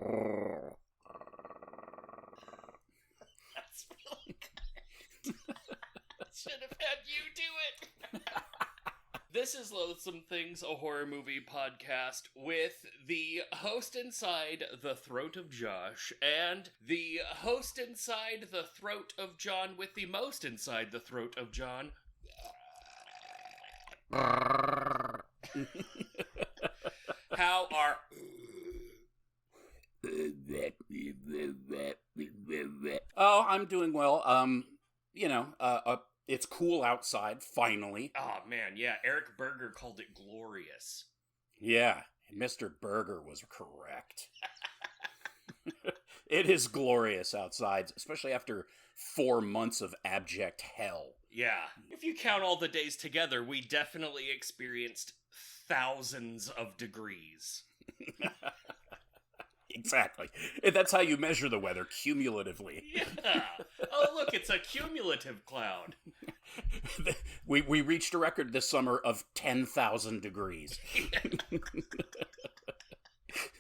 That's really good. I should have had you do it. This is Loathsome Things, a horror movie podcast with the host inside the throat of Josh and the host inside the throat of John with the most inside the throat of John. How are... Oh, I'm doing well. It's cool outside, finally. Oh, man, yeah. Eric Berger called it glorious. Yeah, Mr. Berger was correct. It is glorious outside, especially after 4 months of abject hell. Yeah. If you count all the days together, we definitely experienced thousands of degrees. Exactly. That's how you measure the weather, cumulatively. Yeah. Oh, look, it's a cumulative cloud. We reached a record this summer of 10,000 degrees.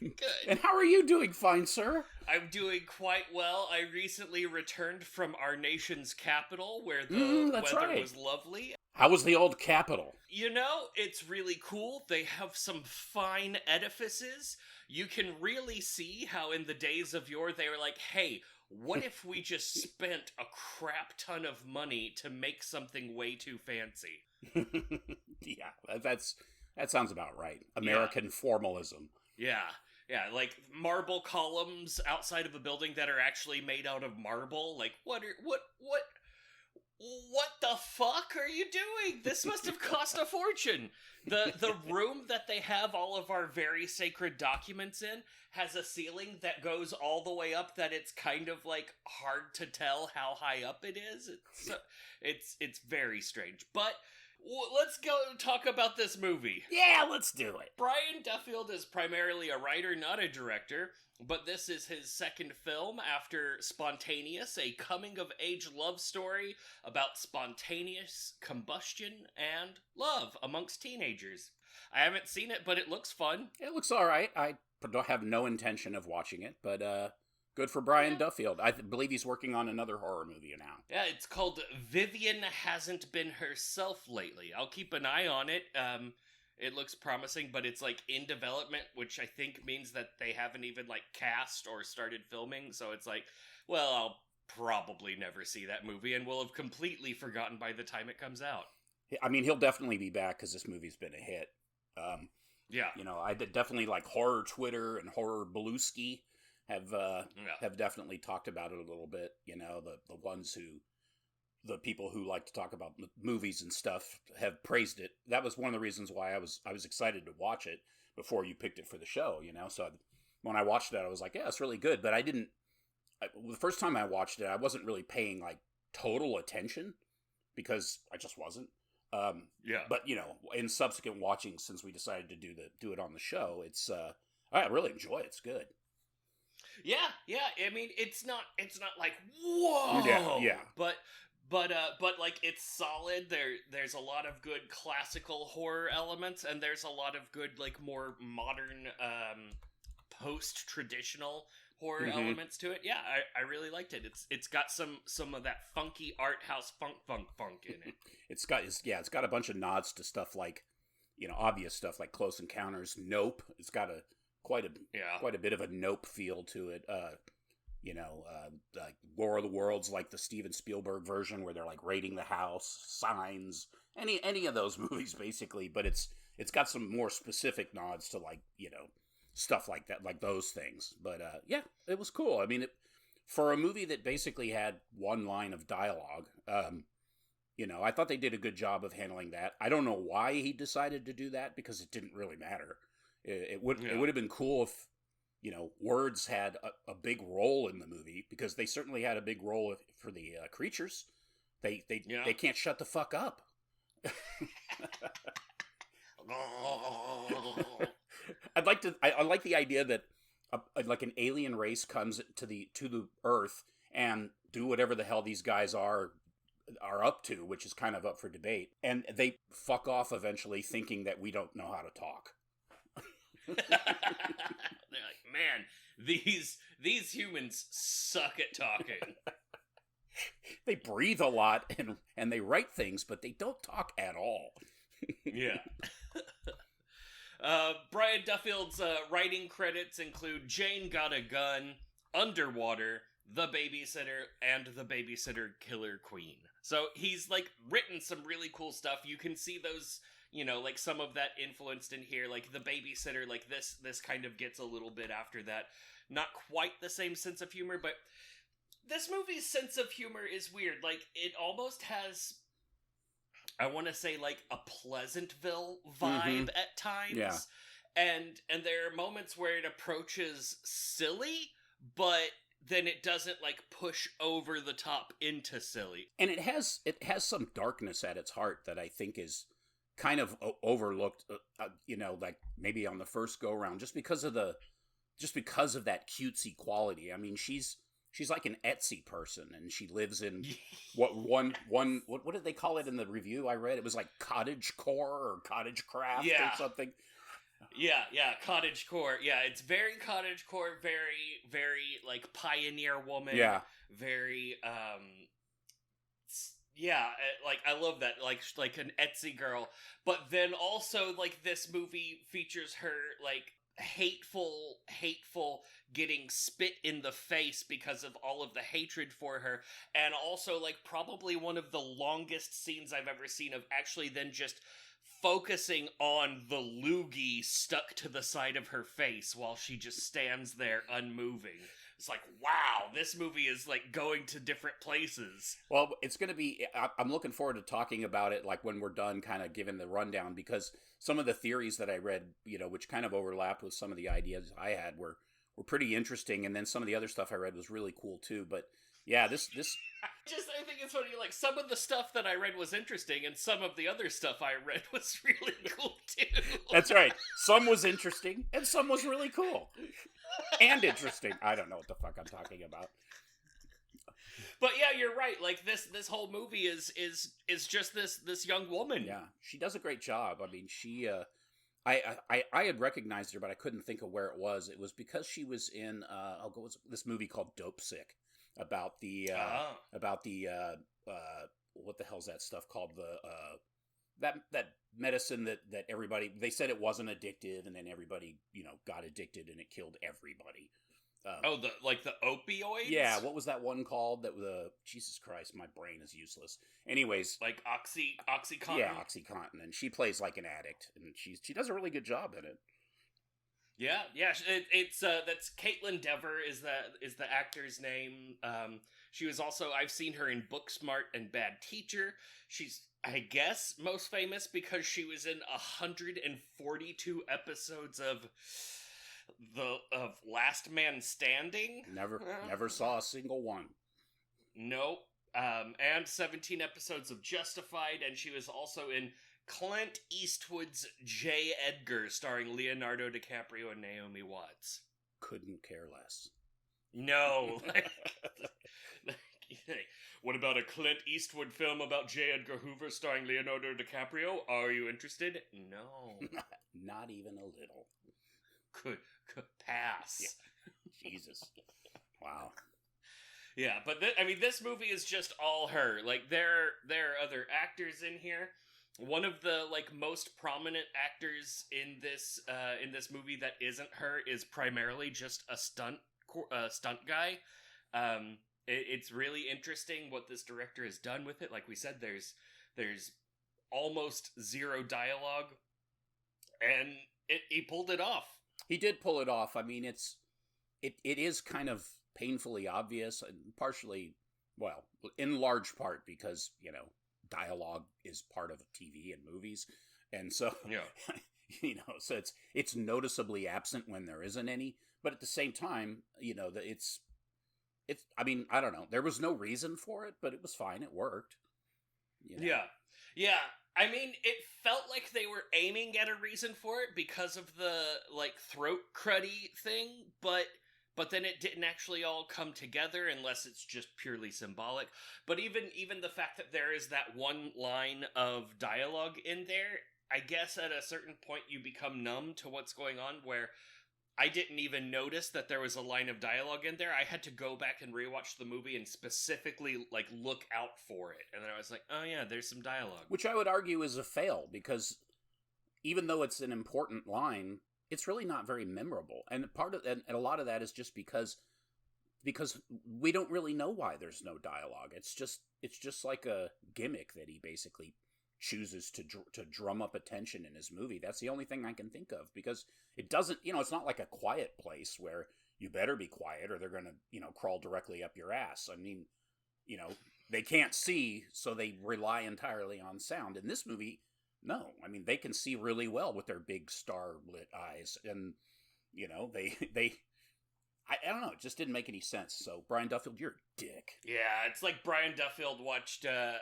Good. And how are you doing, fine sir? I'm doing quite well. I recently returned from our nation's capital, where the weather was lovely. How was the old capital? You know, it's really cool. They have some fine edifices. You can really see how in the days of yore they were like, hey, what if we just spent a crap ton of money to make something way too fancy? Yeah, that sounds about right. American formalism. Yeah, like marble columns outside of a building that are actually made out of marble. Like, what the fuck are you doing? This must have cost a fortune. The room that they have all of our very sacred documents in has a ceiling that goes all the way up that it's kind of like hard to tell how high up it is. It's very strange. But let's go talk about this movie. Yeah, let's do it. Brian Duffield is primarily a writer, not a director, but this is his second film after Spontaneous, a coming-of-age love story about spontaneous combustion and love amongst teenagers. I haven't seen it, but it looks fun. It looks alright. I don't have no intention of watching it, but good for Brian Duffield. I believe he's working on another horror movie now. Yeah, it's called Vivian Hasn't Been Herself Lately. I'll keep an eye on it. It looks promising, but it's like in development, which I think means that they haven't even like cast or started filming. So it's like, well, I'll probably never see that movie and will have completely forgotten by the time it comes out. I mean, he'll definitely be back because this movie's been a hit. Yeah. You know, I definitely like horror Twitter and horror Beluski have definitely talked about it a little bit. You know, the people who like to talk about movies and stuff have praised it. That was one of the reasons why I was excited to watch it before you picked it for the show, you know? So when I watched it, I was like, yeah, it's really good. But the first time I watched it, I wasn't really paying like total attention because I just wasn't. But you know, in subsequent watching, since we decided to do it on the show, it's, I really enjoy it. It's good. Yeah. I mean, it's not like, whoa. Yeah. But like it's solid. There's a lot of good classical horror elements, and there's a lot of good like more modern post-traditional horror elements to it. Yeah, I really liked it. It's got some of that funky art house funk in it. It's got a bunch of nods to stuff like, you know, obvious stuff like Close Encounters, Nope. It's got quite a bit of a Nope feel to it. Like War of the Worlds, like the Steven Spielberg version where they're like raiding the house, Signs, any of those movies basically, but it's got some more specific nods to like, you know, stuff like that, like those things. But yeah, it was cool. I mean, for a movie that basically had one line of dialogue, you know, I thought they did a good job of handling that. I don't know why he decided to do that because it didn't really matter. It would have been cool if, you know, words had a big role in the movie, because they certainly had a big role for the creatures. They can't shut the fuck up. I like the idea that like an alien race comes to the Earth and do whatever the hell these guys are up to, which is kind of up for debate, and they fuck off eventually, thinking that we don't know how to talk. They're like, man, These humans suck at talking. They breathe a lot and they write things, but they don't talk at all. Yeah. Brian Duffield's writing credits include Jane Got a Gun, Underwater, The Babysitter, and The Babysitter Killer Queen. So he's, like, written some really cool stuff. You can see those, you know, like, some of that influenced in here. Like, The Babysitter, like, this kind of gets a little bit after that. Not quite the same sense of humor, but this movie's sense of humor is weird. Like, it almost has, I want to say, like, a Pleasantville vibe at times. Yeah. And there are moments where it approaches silly, but then it doesn't, like, push over the top into silly. And it has some darkness at its heart that I think is kind of overlooked, you know, like maybe on the first go around, just because of that cutesy quality. I mean, she's like an Etsy person, and she lives in what did they call it in the review I read? It was like cottage core or cottage craft or something. Yeah, cottage core. Yeah, it's very cottage core, very, very, like, pioneer woman. Yeah. Very, like, I love that, like an Etsy girl. But then also, like, this movie features her, like, hateful getting spit in the face because of all of the hatred for her, and also, like, probably one of the longest scenes I've ever seen of actually then just focusing on the loogie stuck to the side of her face while she just stands there unmoving. It's like, wow, this movie is, like, going to different places. Well, it's going to be, I'm looking forward to talking about it, like, when we're done kind of giving the rundown, because some of the theories that I read, you know, which kind of overlapped with some of the ideas I had were pretty interesting, and then some of the other stuff I read was really cool, too. But, yeah, this... I think it's funny, like, some of the stuff that I read was interesting, and some of the other stuff I read was really cool, too. That's right. Some was interesting, and some was really cool. And interesting. I don't know what the fuck I'm talking about. But yeah, you're right. Like, this whole movie is just this young woman. Yeah, she does a great job. I mean, she... I had recognized her, but I couldn't think of where it was. It was because she was in this movie called Dope Sick, about the what the hell's that stuff called, that medicine that everybody, they said it wasn't addictive, and then everybody, you know, got addicted and it killed everybody. The opioids? Yeah, what was that one called? Jesus Christ, my brain is useless. Anyways, like Oxycontin. Yeah, Oxycontin, and she plays like an addict, and she does a really good job in it. Yeah. It's that's Caitlin Dever is the actor's name. She was also, I've seen her in Booksmart and Bad Teacher. She's, I guess, most famous because she was in 142 episodes of Last Man Standing. Never saw a single one. Nope. And 17 episodes of Justified, and she was also in Clint Eastwood's J. Edgar, starring Leonardo DiCaprio and Naomi Watts. Couldn't care less. No. What about a Clint Eastwood film about J. Edgar Hoover starring Leonardo DiCaprio? Are you interested? No. Not even a little. Could pass. Yeah. Jesus. Wow. Yeah, but this movie is just all her. Like, there are other actors in here. One of the, like, most prominent actors in this movie that isn't her is primarily just a stunt guy. It's really interesting what this director has done with it. Like we said, there's almost zero dialogue, and he pulled it off. He did pull it off. I mean, it is kind of painfully obvious, and partially, well, in large part because, you know, dialogue is part of TV and movies, and so yeah. You know, so it's noticeably absent when there isn't any. But at the same time, you know, it's. I mean, I don't know. There was no reason for it, but it was fine. It worked. You know? Yeah. I mean, it felt like they were aiming at a reason for it because of the, like, throat cruddy thing, but then it didn't actually all come together unless it's just purely symbolic. But even the fact that there is that one line of dialogue in there, I guess at a certain point you become numb to what's going on, where I didn't even notice that there was a line of dialogue in there. I had to go back and rewatch the movie and specifically, like, look out for it. And then I was like, oh yeah, there's some dialogue. Which I would argue is a fail, because even though it's an important line, it's really not very memorable. And a lot of that is just because we don't really know why there's no dialogue. It's just like a gimmick that he basically chooses to drum up attention in his movie. That's the only thing I can think of, because it doesn't, it's not like A Quiet Place where you better be quiet or they're going to, crawl directly up your ass. I mean, they can't see, so they rely entirely on sound. In this movie, no. I mean, they can see really well with their big star-lit eyes, and, I don't know, it just didn't make any sense. So, Brian Duffield, you're a dick. Yeah, it's like Brian Duffield watched A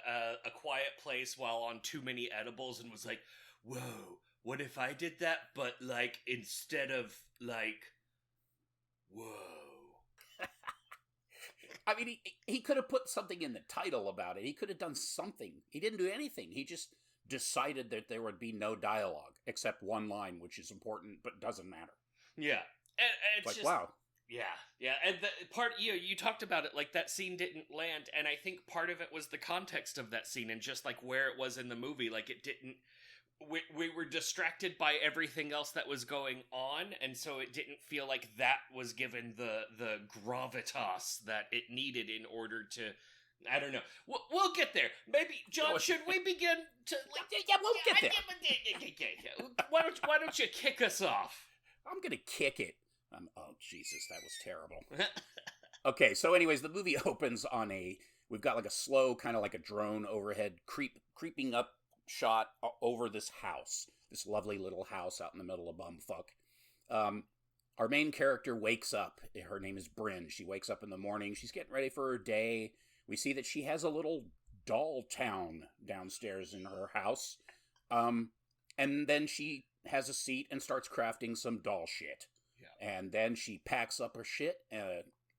Quiet Place while on too many edibles and was like, whoa, what if I did that, but, like, instead of, like, whoa. I mean, he could have put something in the title about it. He could have done something. He didn't do anything. He just decided that there would be no dialogue, except one line, which is important, but doesn't matter. Yeah. And it's like, just, wow. Yeah, and the part, you talked about it, like, that scene didn't land, and I think part of it was the context of that scene, and just, like, where it was in the movie, like, it didn't, we were distracted by everything else that was going on, and so it didn't feel like that was given the gravitas that it needed in order to, I don't know, we'll get there. Maybe, John, should we begin to, like, yeah, we'll get there. Why don't you kick us off? I'm gonna kick it. Oh, Jesus, that was terrible. Okay, so anyways, the movie opens on we've got like a slow, kind of like a drone overhead creeping up shot over this house. This lovely little house out in the middle of bumfuck. Our main character wakes up. Her name is Bryn. She wakes up in the morning. She's getting ready for her day. We see that she has a little doll town downstairs in her house. And then she has a seat and starts crafting some doll shit. And then she packs up her shit,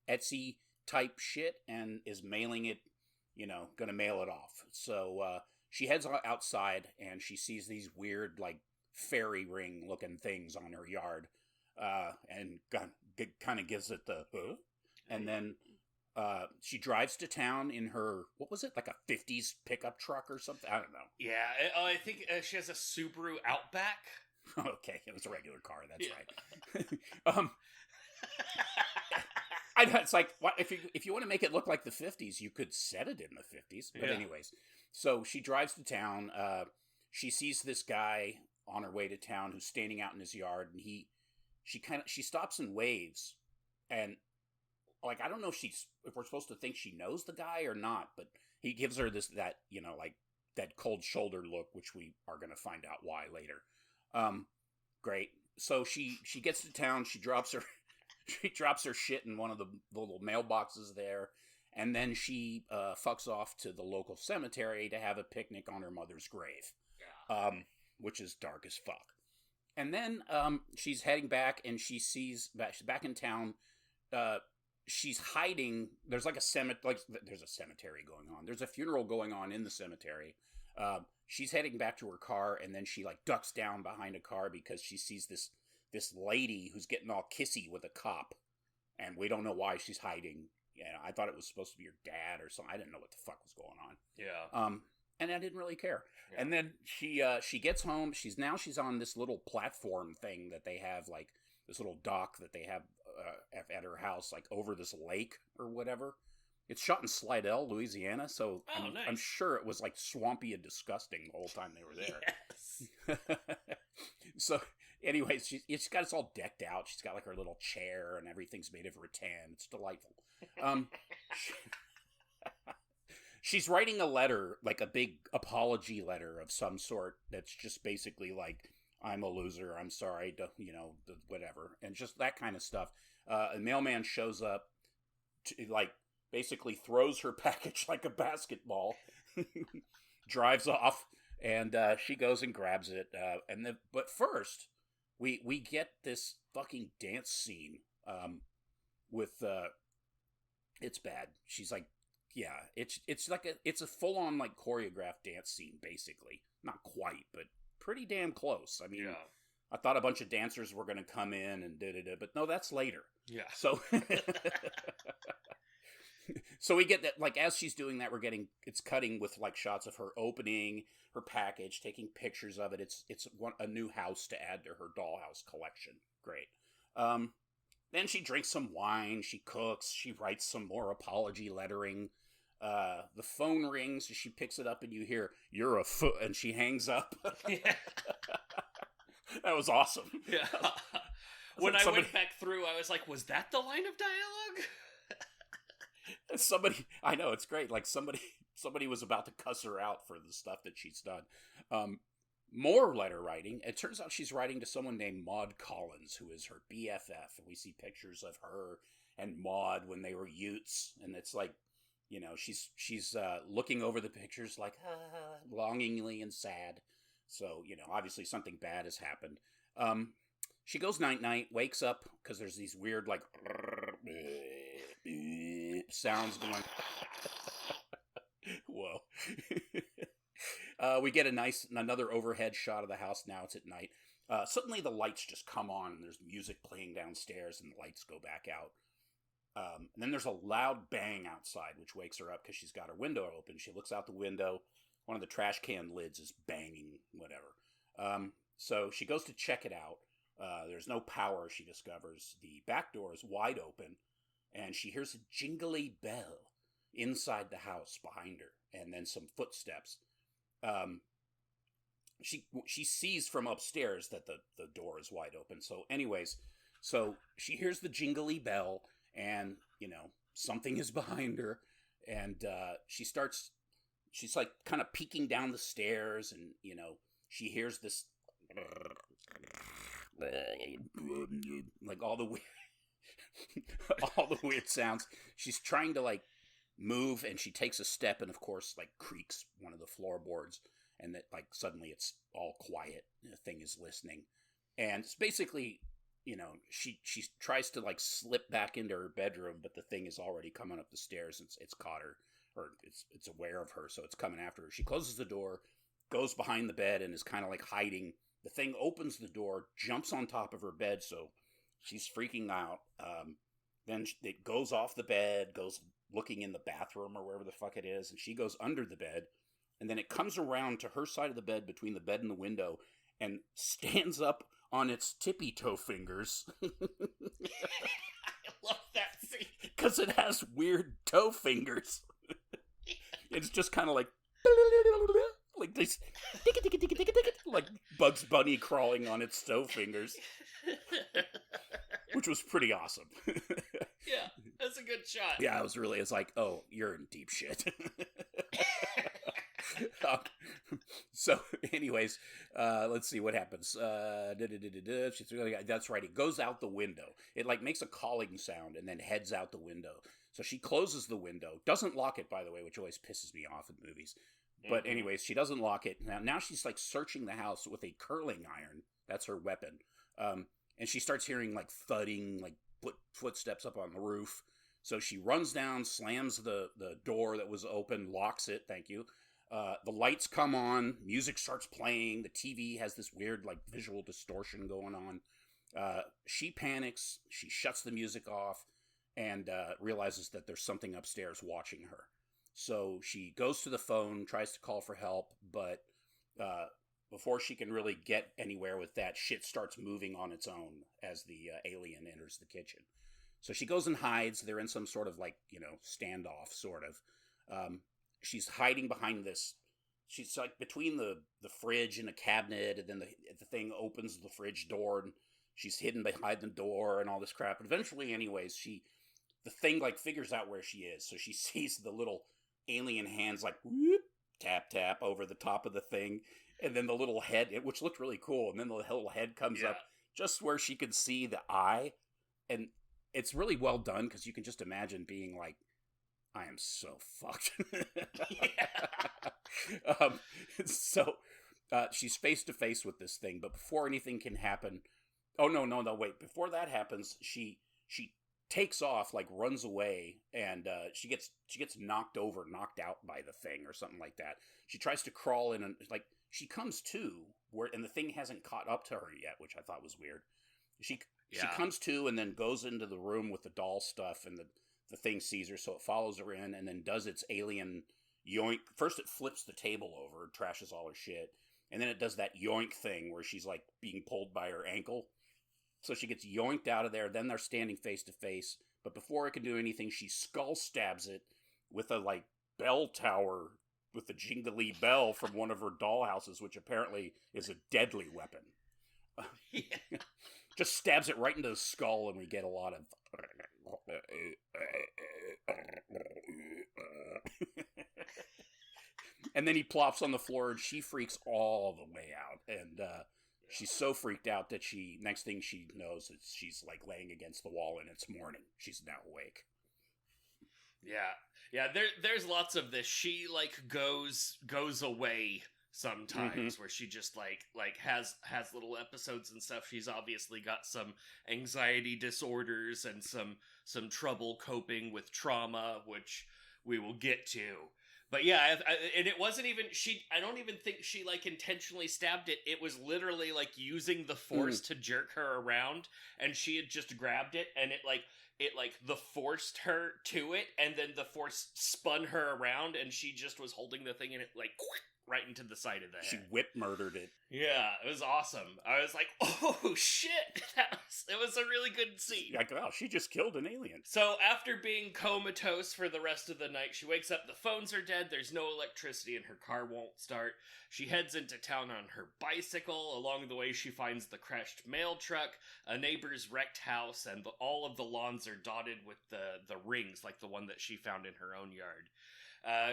Etsy type shit, and is mailing it, gonna mail it off. So she heads outside and she sees these weird, like, fairy ring looking things on her yard, and kind of gives it the huh? And then she drives to town in her, what was it, like a 50s pickup truck or something? I don't know. Yeah, I think she has a Subaru Outback. Okay, it was a regular car. That's right. I know, it's like, what if you want to make it look like the 50s, you could set it in the 50s. But anyways, so she drives to town. She sees this guy on her way to town who's standing out in his yard, and she stops and waves, and, like, I don't know if we're supposed to think she knows the guy or not, but he gives her that that cold shoulder look, which we are going to find out why later. Great. So she gets to town, she drops her shit in one of the little mailboxes there, and then she fucks off to the local cemetery to have a picnic on her mother's grave. Which is dark as fuck. And then she's heading back, and she's back in town. She's hiding. There's like there's a cemetery going on. There's a funeral going on in the cemetery. She's heading back to her car, and then she, like, ducks down behind a car because she sees this lady who's getting all kissy with a cop, and we don't know why she's hiding. Yeah, I thought it was supposed to be her dad or something. I didn't know what the fuck was going on. Yeah. And I didn't really care. Yeah. And then she gets home. She's on this little platform thing that they have, like this little dock that they have at her house, like over this lake or whatever. It's shot in Slidell, Louisiana, so nice. I'm sure it was, like, swampy and disgusting the whole time they were there. Yes. So, anyways, she's got us all decked out. She's got, like, her little chair, and everything's made of rattan. It's delightful. She's writing a letter, like a big apology letter of some sort that's just basically like, I'm a loser, I'm sorry, whatever, and just that kind of stuff. A mailman shows up, like, basically throws her package like a basketball, drives off, and she goes and grabs it. But first, we get this fucking dance scene with it's bad. She's like, yeah, it's like it's a full on, like, choreographed dance scene, basically. Not quite, but pretty damn close. I mean, I thought a bunch of dancers were going to come in and da-da-da, but no, that's later. Yeah. So, so we get that, like, as she's doing that, it's cutting with, like, shots of her opening her package, taking pictures of it. It's a new house to add to her dollhouse collection. Great. Then she drinks some wine, she cooks, she writes some more apology lettering. The phone rings, she picks it up, and you hear, "You're a foot," and she hangs up. Yeah. That was awesome. Yeah. When I went back through, I was like, was that the line of dialogue? I know, it's great. Like, somebody was about to cuss her out for the stuff that she's done. More letter writing. It turns out she's writing to someone named Maud Collins, who is her BFF. And we see pictures of her and Maud when they were Utes. And it's like, you know, she's looking over the pictures like, longingly and sad. So, you know, obviously something bad has happened. She goes night-night, wakes up, because there's these weird, like, sounds going. Whoa. We get another overhead shot of the house. Now it's at night. Suddenly the lights just come on, and there's music playing downstairs, and the lights go back out. And then there's a loud bang outside, which wakes her up because she's got her window open. She looks out the window. One of the trash can lids is banging, whatever. So she goes to check it out. There's no power, she discovers. The back door is wide open, and she hears a jingly bell inside the house behind her, and then some footsteps. She sees from upstairs that the door is wide open. So anyways, so she hears the jingly bell, and, you know, something is behind her, and she's like kind of peeking down the stairs, and, you know, she hears this like all the weird sounds. She's trying to, like, move, and she takes a step and, of course, like, creaks one of the floorboards, and that, like, suddenly it's all quiet. The thing is listening, and it's basically, you know, she tries to, like, slip back into her bedroom, but the thing is already coming up the stairs. It's caught her, or it's aware of her, so it's coming after her. She closes the door, goes behind the bed, and is kind of like hiding. The thing opens the door, jumps on top of her bed, so she's freaking out. Then it goes off the bed, goes looking in the bathroom or wherever the fuck it is, and she goes under the bed, and then it comes around to her side of the bed between the bed and the window and stands up on its tippy toe fingers. I love that scene. Because it has weird toe fingers. It's just kind of like this, like Bugs Bunny crawling on its toe fingers. Which was pretty awesome. Yeah, that's a good shot. Yeah, it's like, oh, you're in deep shit. So, anyways, let's see what happens. That's right, it goes out the window. It, like, makes a calling sound and then heads out the window. So she closes the window. Doesn't lock it, by the way, which always pisses me off in movies. But anyways, she doesn't lock it. Now she's, like, searching the house with a curling iron. That's her weapon. And she starts hearing, like, thudding, like, footsteps up on the roof. So she runs down, slams the door that was open, locks it, thank you. The lights come on, music starts playing, the TV has this weird, like, visual distortion going on. She panics, she shuts the music off, and realizes that there's something upstairs watching her. So she goes to the phone, tries to call for help, but before she can really get anywhere with that, shit starts moving on its own as the alien enters the kitchen. So she goes and hides. They're in some sort of, like, you know, standoff, sort of. She's hiding behind this. She's, like, between the fridge and a cabinet, and then the thing opens the fridge door, and she's hidden behind the door and all this crap. But eventually, anyways, the thing, like, figures out where she is. So she sees the little alien hands, like, whoop, tap, tap over the top of the thing. And then the little head, which looked really cool, and then the little head comes up just where she could see the eye. And it's really well done, because you can just imagine being like, I am so fucked. So she's face to face with this thing, but before anything can happen, wait, before that happens, she takes off, like, runs away, and she gets knocked out by the thing or something like that. She tries to crawl in, and, like, she comes to and the thing hasn't caught up to her yet, which I thought was weird. She comes to and then goes into the room with the doll stuff, and the thing sees her, so it follows her in and then does its alien yoink. First it flips the table over, trashes all her shit, and then it does that yoink thing where she's like being pulled by her ankle. So she gets yoinked out of there, then they're standing face to face, but before it can do anything, she skull stabs it with a like bell tower with the jingly bell from one of her dollhouses, which apparently is a deadly weapon. Yeah. Just stabs it right into the skull, and we get a lot of... And then he plops on the floor, and she freaks all the way out. And she's so freaked out that next thing she knows is she's like laying against the wall, and it's morning. She's now awake. Yeah. There's lots of this. She like goes away sometimes, where she just like has little episodes and stuff. She's obviously got some anxiety disorders and some trouble coping with trauma, which we will get to. But yeah, and it wasn't even I don't even think she like intentionally stabbed it. It was literally like using the force to jerk her around, and she had just grabbed it, and it the forced her to it, and then the force spun her around, and she just was holding the thing, and it like right into the side of the head. She whip murdered it. Yeah, it was awesome. I was like, oh shit, it was a really good scene. Like, wow, she just killed an alien. So after being comatose for the rest of the night, she wakes up, the phones are dead, there's no electricity, and her car won't start. She heads into town on her bicycle. Along the way, she finds the crashed mail truck, a neighbor's wrecked house, and all of the lawns are dotted with the rings, like the one that she found in her own yard.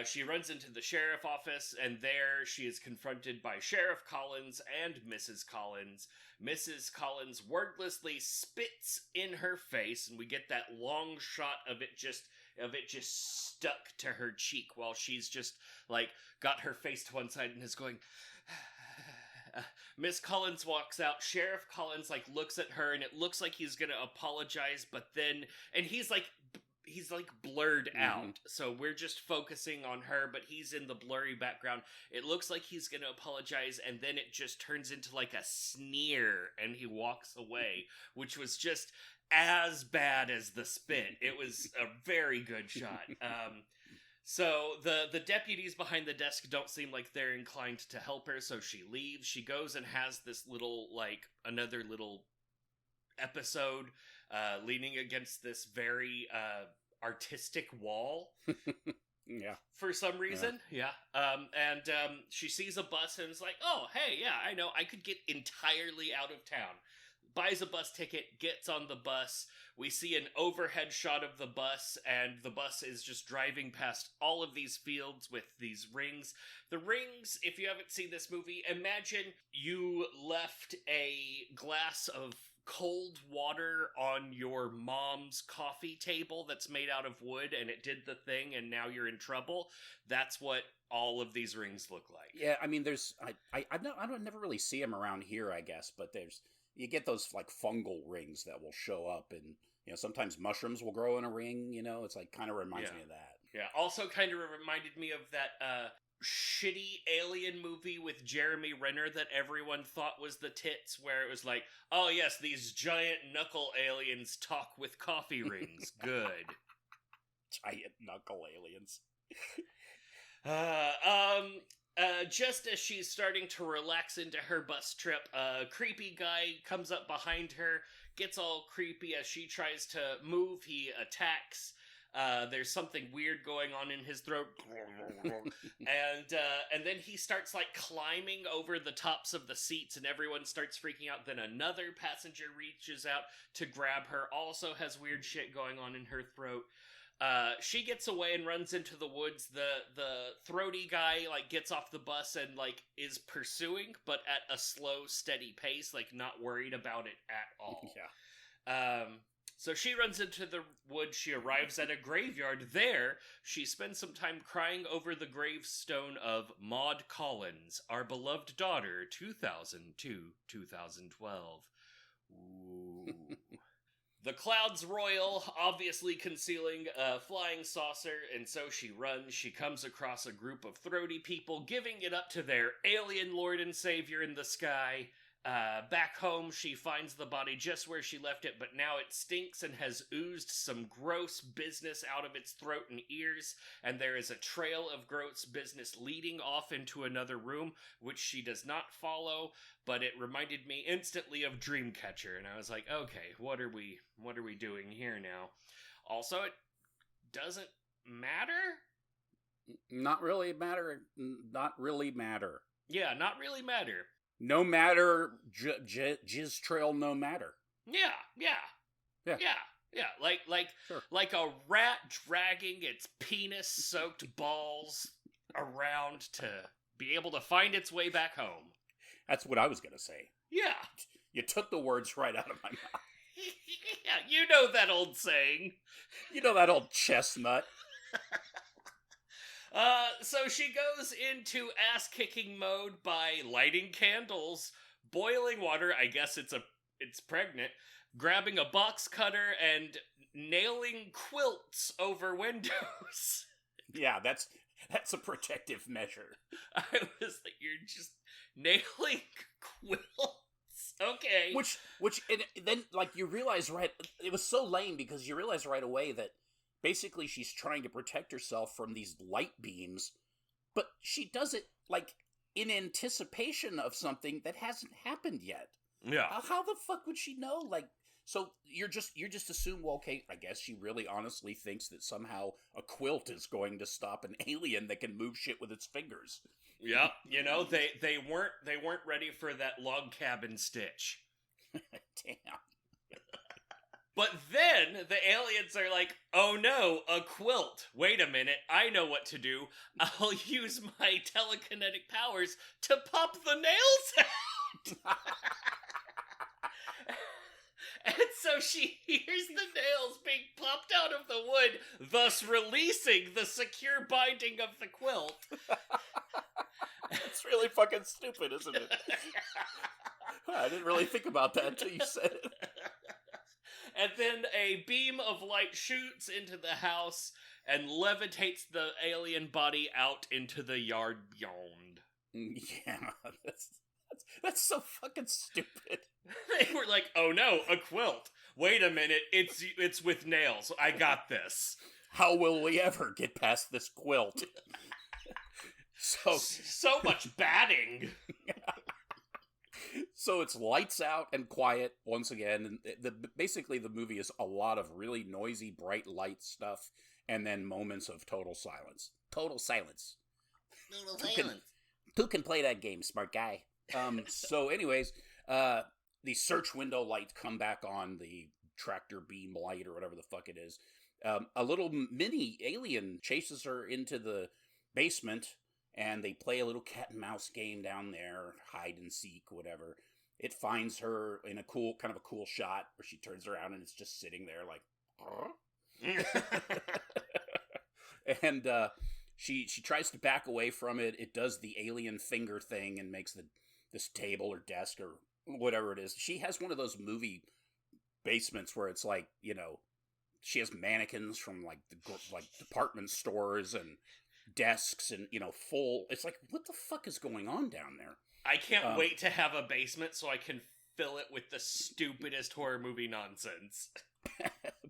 She runs into the sheriff office, and there she is confronted by Sheriff Collins and Mrs. Collins. Mrs. Collins wordlessly spits in her face, and we get that long shot of it just stuck to her cheek while she's just like got her face to one side and is going. Miss Collins walks out. Sheriff Collins like looks at her, and it looks like he's gonna apologize, but then he's blurred out, so we're just focusing on her, but he's in the blurry background. It looks like he's gonna apologize, and then it just turns into like a sneer, and he walks away, which was just as bad as the spit. It was a very good shot. So the deputies behind the desk don't seem like they're inclined to help her, so she leaves. She goes and has this little, like, another little episode, leaning against this very, artistic wall. Yeah. For some reason. Yeah. And she sees a bus and is like, oh, hey, yeah, I know, I could get entirely out of town. Buys a bus ticket, gets on the bus. We see an overhead shot of the bus, and the bus is just driving past all of these fields with these rings. The rings, if you haven't seen this movie, imagine you left a glass of cold water on your mom's coffee table that's made out of wood, and it did the thing, and now you're in trouble. That's what all of these rings look like. Yeah, I mean, there's I don't never really see them around here, I guess, but you get those like fungal rings that will show up, and sometimes mushrooms will grow in a ring. It's like kind of reminds me of that. Yeah. Also, kind of reminded me of that shitty alien movie with Jeremy Renner that everyone thought was the tits, where it was like, oh yes, these giant knuckle aliens talk with coffee rings. Good. Giant knuckle aliens. Just as she's starting to relax into her bus trip, a creepy guy comes up behind her, gets all creepy as she tries to move. He attacks. There's something weird going on in his throat. And then he starts like climbing over the tops of the seats, and everyone starts freaking out. Then another passenger reaches out to grab her, also has weird shit going on in her throat. She gets away and runs into the woods. The throaty guy like gets off the bus and like is pursuing, but at a slow, steady pace, like not worried about it at all. Yeah. So she runs into the woods. She arrives at a graveyard. There, she spends some time crying over the gravestone of Maud Collins, our beloved daughter, 2002-2012. Ooh. The clouds roil, obviously concealing a flying saucer, and so she runs. She comes across a group of throaty people giving it up to their alien lord and savior in the sky. Back home, she finds the body just where she left it, but now it stinks and has oozed some gross business out of its throat and ears, and there is a trail of gross business leading off into another room, which she does not follow, but it reminded me instantly of Dreamcatcher, and I was like, okay, what are we doing here now? Also, it doesn't matter? Not really matter. Not really matter. Yeah, not really matter. No matter, jizz trail, no matter. Yeah. Sure. Like a rat dragging its penis-soaked balls around to be able to find its way back home. That's what I was gonna say. Yeah. You took the words right out of my mouth. Yeah, you know that old saying. You know that old chestnut. So she goes into ass-kicking mode by lighting candles, boiling water, I guess it's pregnant, grabbing a box cutter, and nailing quilts over windows. Yeah, that's a protective measure. I was like, you're just nailing quilts? Okay. Which, and then, like, you realize it was so lame because you realize right away that basically she's trying to protect herself from these light beams, but she does it, like, in anticipation of something that hasn't happened yet. Yeah. How the fuck would she know? Like, so you're just assume, well, okay, I guess she really honestly thinks that somehow a quilt is going to stop an alien that can move shit with its fingers. Yeah, you know, they weren't ready for that log cabin stitch. Damn. But then the aliens are like, oh no, a quilt. Wait a minute, I know what to do. I'll use my telekinetic powers to pop the nails out. And so she hears the nails being popped out of the wood, thus releasing the secure binding of the quilt. It's really fucking stupid, isn't it? I didn't really think about that until you said it. And then a beam of light shoots into the house and levitates the alien body out into the yard beyond. Yeah, that's so fucking stupid. They were like, oh no, a quilt. Wait a minute, it's with nails. I got this. How will we ever get past this quilt? So much batting. So it's lights out and quiet once again. And basically the movie is a lot of really noisy, bright light stuff, and then moments of total silence. Total silence. Who can play that game, smart guy? So anyways, the search window lights come back on, the tractor beam light or whatever the fuck it is. A little mini alien chases her into the basement, and they play a little cat and mouse game down there, hide and seek, whatever. It finds her in a cool shot where she turns around and it's just sitting there like, huh? And she tries to back away from it. It does the alien finger thing and makes this table or desk or whatever it is. She has one of those movie basements where it's like, you know, she has mannequins from like department stores and desks and, you know, full. It's like, what the fuck is going on down there? I can't wait to have a basement so I can fill it with the stupidest horror movie nonsense. A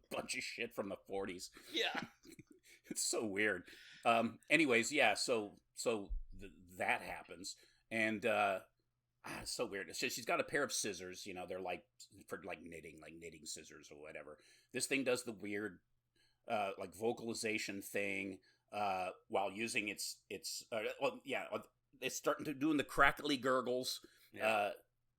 bunch of shit from the 40s. Yeah. It's so weird. Anyways, yeah, so that happens. And it's so weird. So she's got a pair of scissors, you know, they're like for knitting scissors or whatever. This thing does the weird like vocalization thing while using its it's starting to doing the crackly gurgles. Yeah.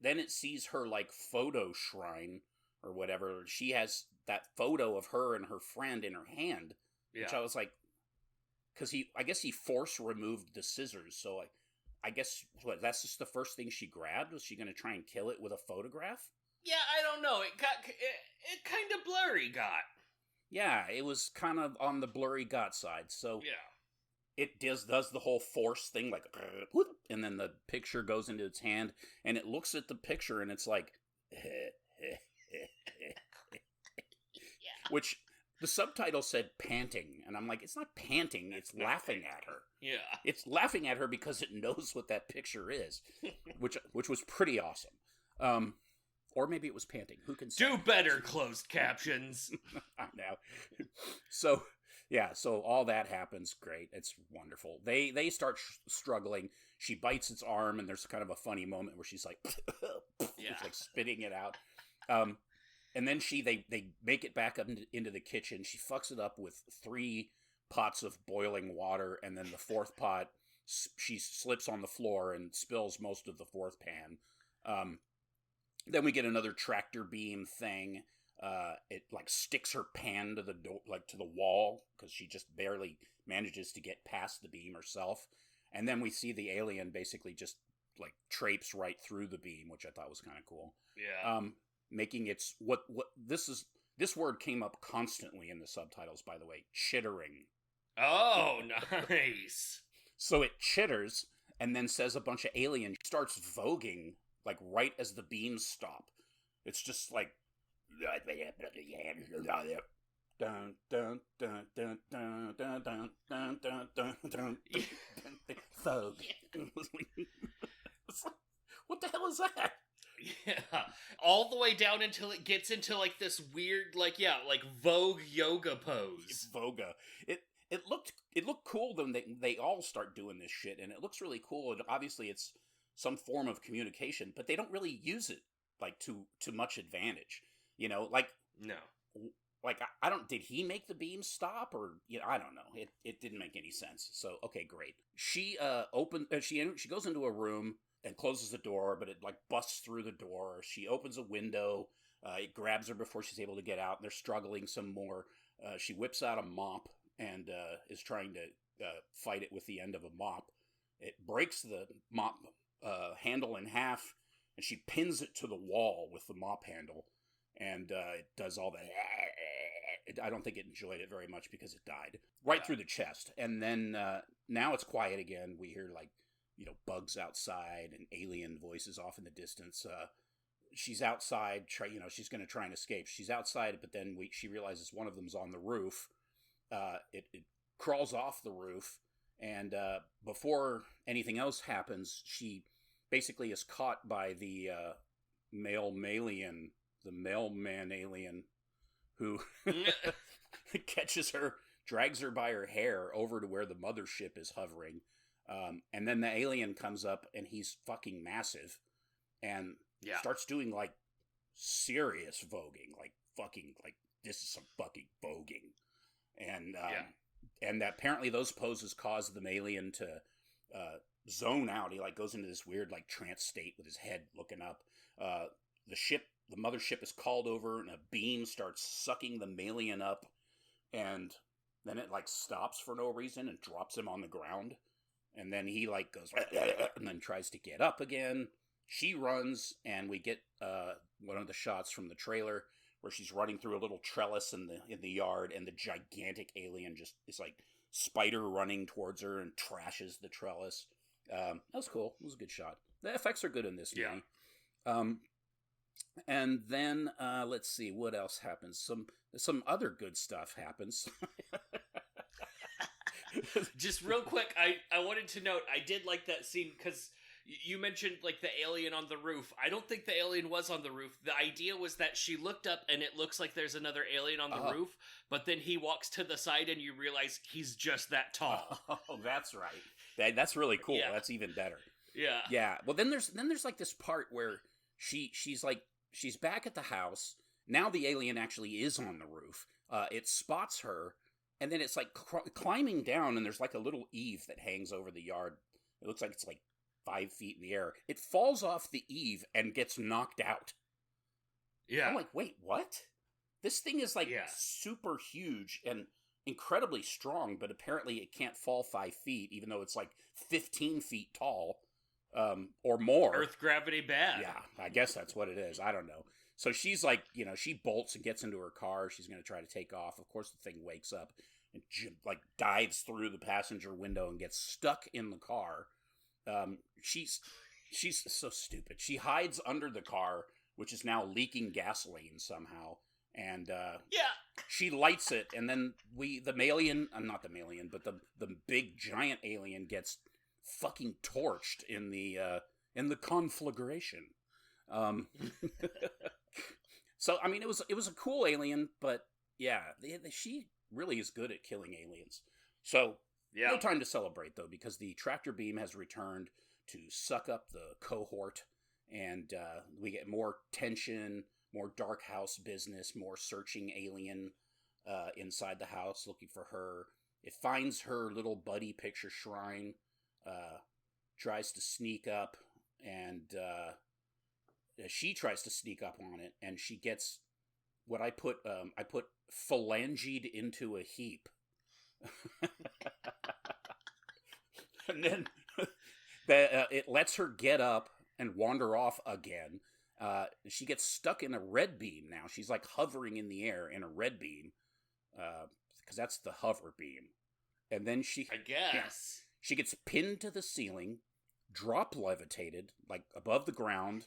Then it sees her like photo shrine or whatever. She has that photo of her and her friend in her hand, which I was like, because I guess he force removed the scissors. So I guess that's just the first thing she grabbed. Was she going to try and kill it with a photograph? Yeah, I don't know. It kind of blurry got. Yeah, it was kind of on the blurry got side. So yeah. It does the whole force thing, like, and then the picture goes into its hand, and it looks at the picture, and it's like, which the subtitle said panting, and I'm like, it's not panting, it's laughing at her. Yeah. It's laughing at her because it knows what that picture is, which was pretty awesome. Or maybe it was panting. Who can say? Do better, closed captions. I know. So, yeah, so all that happens. Great. It's wonderful. They start struggling. She bites its arm, and there's kind of a funny moment where she's like, Yeah. like spitting it out. And then they make it back up into the kitchen. She fucks it up with 3 pots of boiling water, and then the 4th pot, she slips on the floor and spills most of the 4th pan. Then we get another tractor beam thing. It like sticks her pan to the door, like to the wall, because she just barely manages to get past the beam herself. And then we see the alien basically just like traipse right through the beam, which I thought was kind of cool. Yeah. Making its what this word came up constantly in the subtitles, by the way, chittering. Oh, nice. So it chitters and then says a bunch of alien starts voguing like right as the beams stop. It's just like dun dun dun dun dun dun dun dun dun dun dun Vogue. What the hell is that? Yeah, all the way down until it gets into like this weird, like Vogue yoga pose. Voga. It looked cool when they all start doing this shit, and it looks really cool. And obviously, it's some form of communication, but they don't really use it like to much advantage. You know, like no, like I don't. Did he make the beam stop, or I don't know. It didn't make any sense. So okay, great. She she goes into a room and closes the door, but it like busts through the door. She opens a window. It grabs her before she's able to get out. And they're struggling some more. She whips out a mop and is trying to fight it with the end of a mop. It breaks the mop handle in half, and she pins it to the wall with the mop handle. And it does all that. I don't think it enjoyed it very much because it died right through the chest. And then now it's quiet again. We hear like bugs outside and alien voices off in the distance. She's outside. She's going to try and escape. She's outside, but then she realizes one of them's on the roof. It crawls off the roof, and before anything else happens, she basically is caught by the mailman alien, who catches her, drags her by her hair over to where the mothership is hovering. And then the alien comes up, and he's fucking massive, and starts doing like serious voguing, like fucking like this is some fucking voguing, and that apparently those poses cause the alien to zone out. He like goes into this weird like trance state with his head looking up. The mothership is called over, and a beam starts sucking the alien up, and then it like stops for no reason and drops him on the ground. And then he like goes and then tries to get up again. She runs, and we get one of the shots from the trailer where she's running through a little trellis in the yard, and the gigantic alien just is like spider running towards her and trashes the trellis. That was cool. It was a good shot. The effects are good in this movie. And then let's see what else happens. Some other good stuff happens. Just real quick, I wanted to note, I did like that scene because you mentioned like the alien on the roof. I don't think the alien was on the roof. The idea was that she looked up and it looks like there's another alien on the roof, but then he walks to the side and you realize he's just that tall. Oh, that's right. That's really cool. Yeah. That's even better. Yeah. Yeah. Well, then there's like this part where she's back at the house. Now the alien actually is on the roof. It spots her. And then it's like climbing down, and there's like a little eave that hangs over the yard. It looks like it's like 5 feet in the air. It falls off the eave and gets knocked out. Yeah. I'm like, wait, what? This thing is like super huge and incredibly strong, but apparently it can't fall 5 feet, even though it's like 15 feet tall or more. Earth gravity bad. Yeah, I guess that's what it is. I don't know. So she's like, she bolts and gets into her car. She's going to try to take off. Of course, the thing wakes up and like dives through the passenger window and gets stuck in the car. She's so stupid. She hides under the car, which is now leaking gasoline somehow. And Yeah. she lights it, and then the Malian, not the Malian, but the big giant alien gets fucking torched in the conflagration. So I mean, it was a cool alien, but yeah, she really is good at killing aliens. So no time to celebrate though, because the tractor beam has returned to suck up the cohort, and we get more tension, more dark house business, more searching alien inside the house looking for her. It finds her little buddy picture shrine, tries to sneak up, and she tries to sneak up on it, and she gets what I put phalangied into a heap. And then it lets her get up and wander off again. She gets stuck in a red beam now. She's like hovering in the air in a red beam, because that's the hover beam. And then I guess. She gets pinned to the ceiling, drop levitated, like above the ground,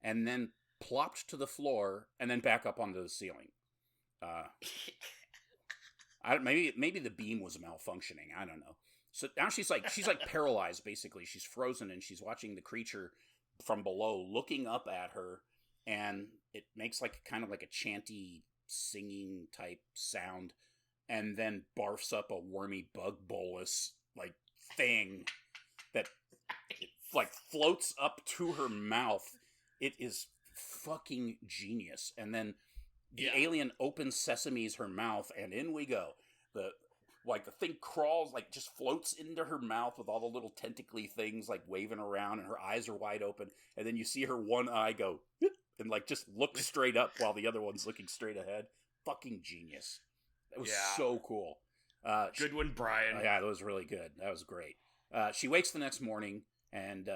and then plopped to the floor, and then back up onto the ceiling. Maybe the beam was malfunctioning. I don't know. So now she's like paralyzed, basically. She's frozen, and she's watching the creature from below looking up at her, and it makes like kind of like a chanty singing type sound, and then barfs up a wormy bug bolus like thing that like floats up to her mouth. It is fucking genius. And then the alien opens sesames her mouth, and in we go. The thing crawls, like just floats into her mouth with all the little tentacly things like waving around, and her eyes are wide open. And then you see her one eye go and like just look straight up while the other one's looking straight ahead. Fucking genius. That was so cool. Good one, Brian. Yeah, that was really good. That was great. She wakes the next morning, and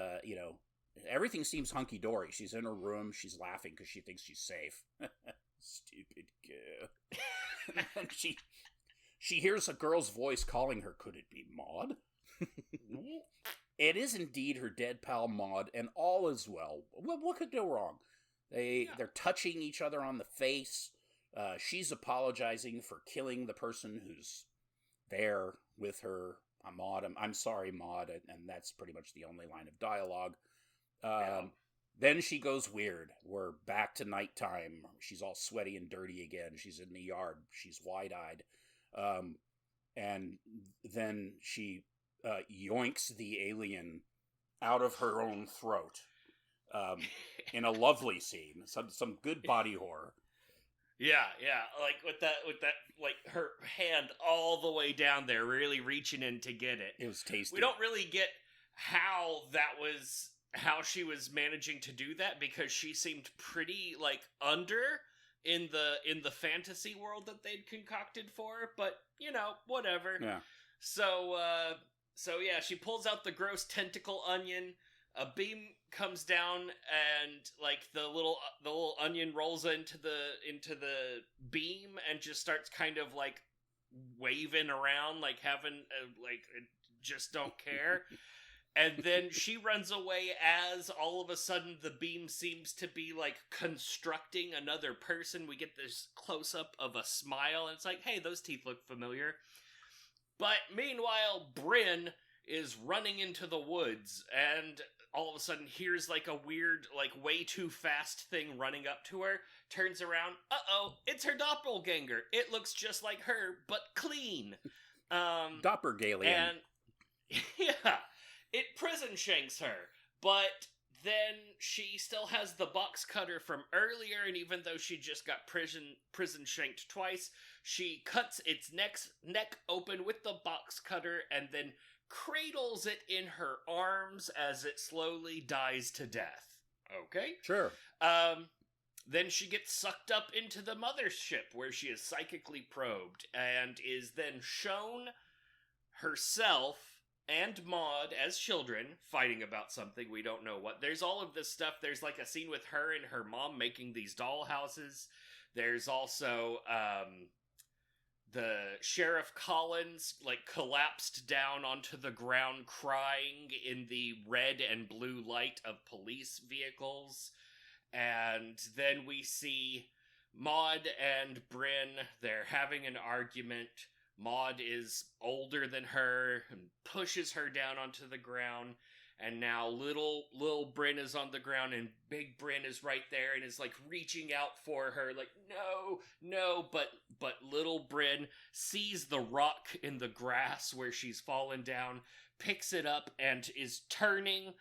everything seems hunky dory. She's in her room. She's laughing because she thinks she's safe. Stupid girl. And she hears a girl's voice calling her. Could it be Maud? It is indeed her dead pal Maud, and all is well. What could go wrong? They're touching each other on the face. She's apologizing for killing the person who's there with her. Maud, I'm sorry, Maud, and that's pretty much the only line of dialogue. Then she goes weird. We're back to nighttime. She's all sweaty and dirty again. She's in the yard. She's wide-eyed. And then she yoinks the alien out of her own throat in a lovely scene. Some good body horror. Yeah, like with that, like her hand all the way down there, really reaching in to get it. It was tasty. We don't really get how she was managing to do that, because she seemed pretty like under in the fantasy world that they'd concocted for her, but whatever. Yeah. So yeah, she pulls out the gross tentacle onion. A beam comes down, and like the little onion rolls into the beam and just starts kind of like waving around, like having just don't care. And then she runs away as all of a sudden the beam seems to be like constructing another person. We get this close up of a smile, and it's like, hey, those teeth look familiar. But meanwhile, Bryn is running into the woods, and all of a sudden hears like a weird, like way too fast thing running up to her, turns around, it's her doppelganger. It looks just like her, but clean. Doppelganger. And, yeah, it prison shanks her, but then she still has the box cutter from earlier, and even though she just got prison shanked twice, she cuts its neck open with the box cutter, and then cradles it in her arms as it slowly dies to death. Okay? Sure. Then she gets sucked up into the mothership, where she is psychically probed, and is then shown herself and Maud as children fighting about something, we don't know what. There's all of this stuff. There's like a scene with her and her mom making these doll houses. There's also the Sheriff Collins like collapsed down onto the ground crying in the red and blue light of police vehicles. And then we see Maud and Bryn, they're having an argument. Maud is older than her and pushes her down onto the ground. And now little Bryn is on the ground and big Bryn is right there and is like reaching out for her like no, but little Bryn sees the rock in the grass where she's fallen down, picks it up and is turning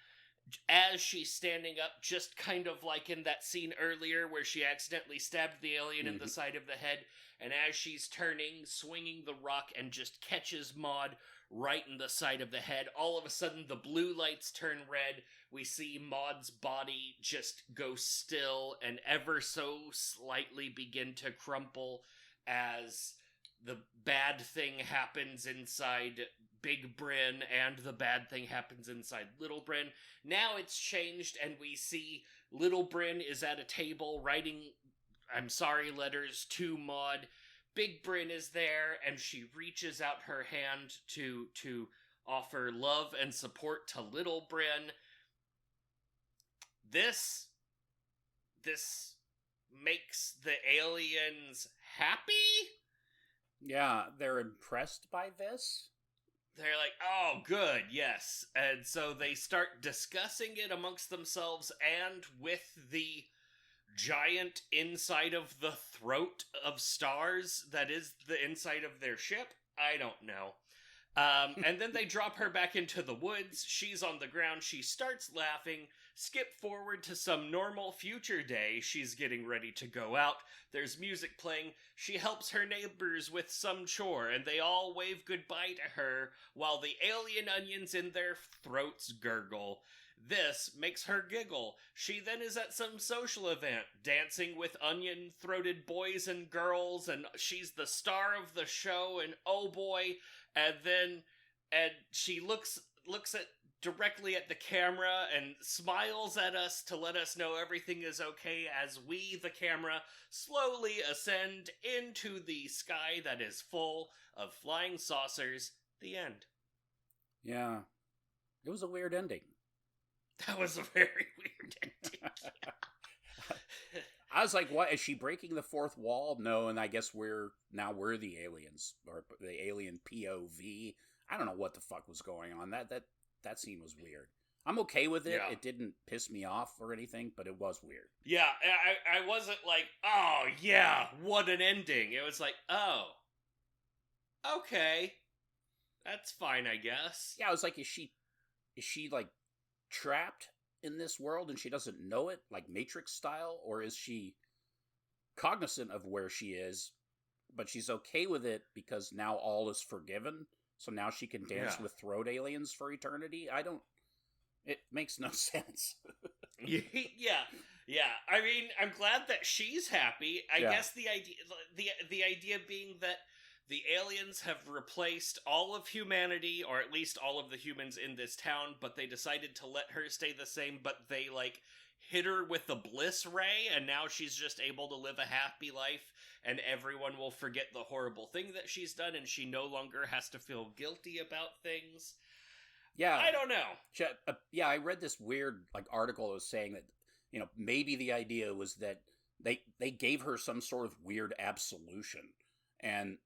as she's standing up, just kind of like in that scene earlier where she accidentally stabbed the alien in the side of the head, and as she's turning, swinging the rock and just catches Maud right in the side of the head. All of a sudden, the blue lights turn red. We see Maud's body just go still and ever so slightly begin to crumple as the bad thing happens inside Big Bryn and the bad thing happens inside Little Bryn. Now it's changed and we see Little Bryn is at a table writing I'm sorry letters to Maud. Big Bryn is there and she reaches out her hand to offer love and support to Little Bryn. This makes the aliens happy? Yeah, they're impressed by this. They're like, oh, good, yes. And so they start discussing it amongst themselves and with the giant inside of the throat of stars that is the inside of their ship. I don't know. And then they drop her back into the woods. She's on the ground. She starts laughing. Skip forward to some normal future day. She's getting ready to go out. There's music playing. She helps her neighbors with some chore, and they all wave goodbye to her while the alien onions in their throats gurgle. This makes her giggle. She then is at some social event, dancing with onion-throated boys and girls, and she's the star of the show, and oh boy, and she looks directly at the camera and smiles at us to let us know everything is okay as we, the camera, slowly ascend into the sky that is full of flying saucers. The end. Yeah. It was a weird ending. That was a very weird ending. I was like, what? Is she breaking the fourth wall? No, and I guess we're the aliens, or the alien POV. I don't know what the fuck was going on. That scene was weird. I'm okay with it. Yeah. It didn't piss me off or anything, but it was weird. Yeah, I wasn't like, oh yeah, what an ending. It was like, oh, okay, that's fine, I guess. Yeah, I was like, is she like trapped in this world and she doesn't know it, like Matrix style, or is she cognizant of where she is, but she's okay with it because now all is forgiven? So now she can dance with throat aliens for eternity? It makes no sense. Yeah. I mean, I'm glad that she's happy. I guess the idea being that the aliens have replaced all of humanity, or at least all of the humans in this town, but they decided to let her stay the same, but they, like, hit her with the bliss ray, and now she's just able to live a happy life, and everyone will forget the horrible thing that she's done, and she no longer has to feel guilty about things. Yeah. I don't know. Yeah, I read this weird, like, article that was saying that, you know, maybe the idea was that they gave her some sort of weird absolution, and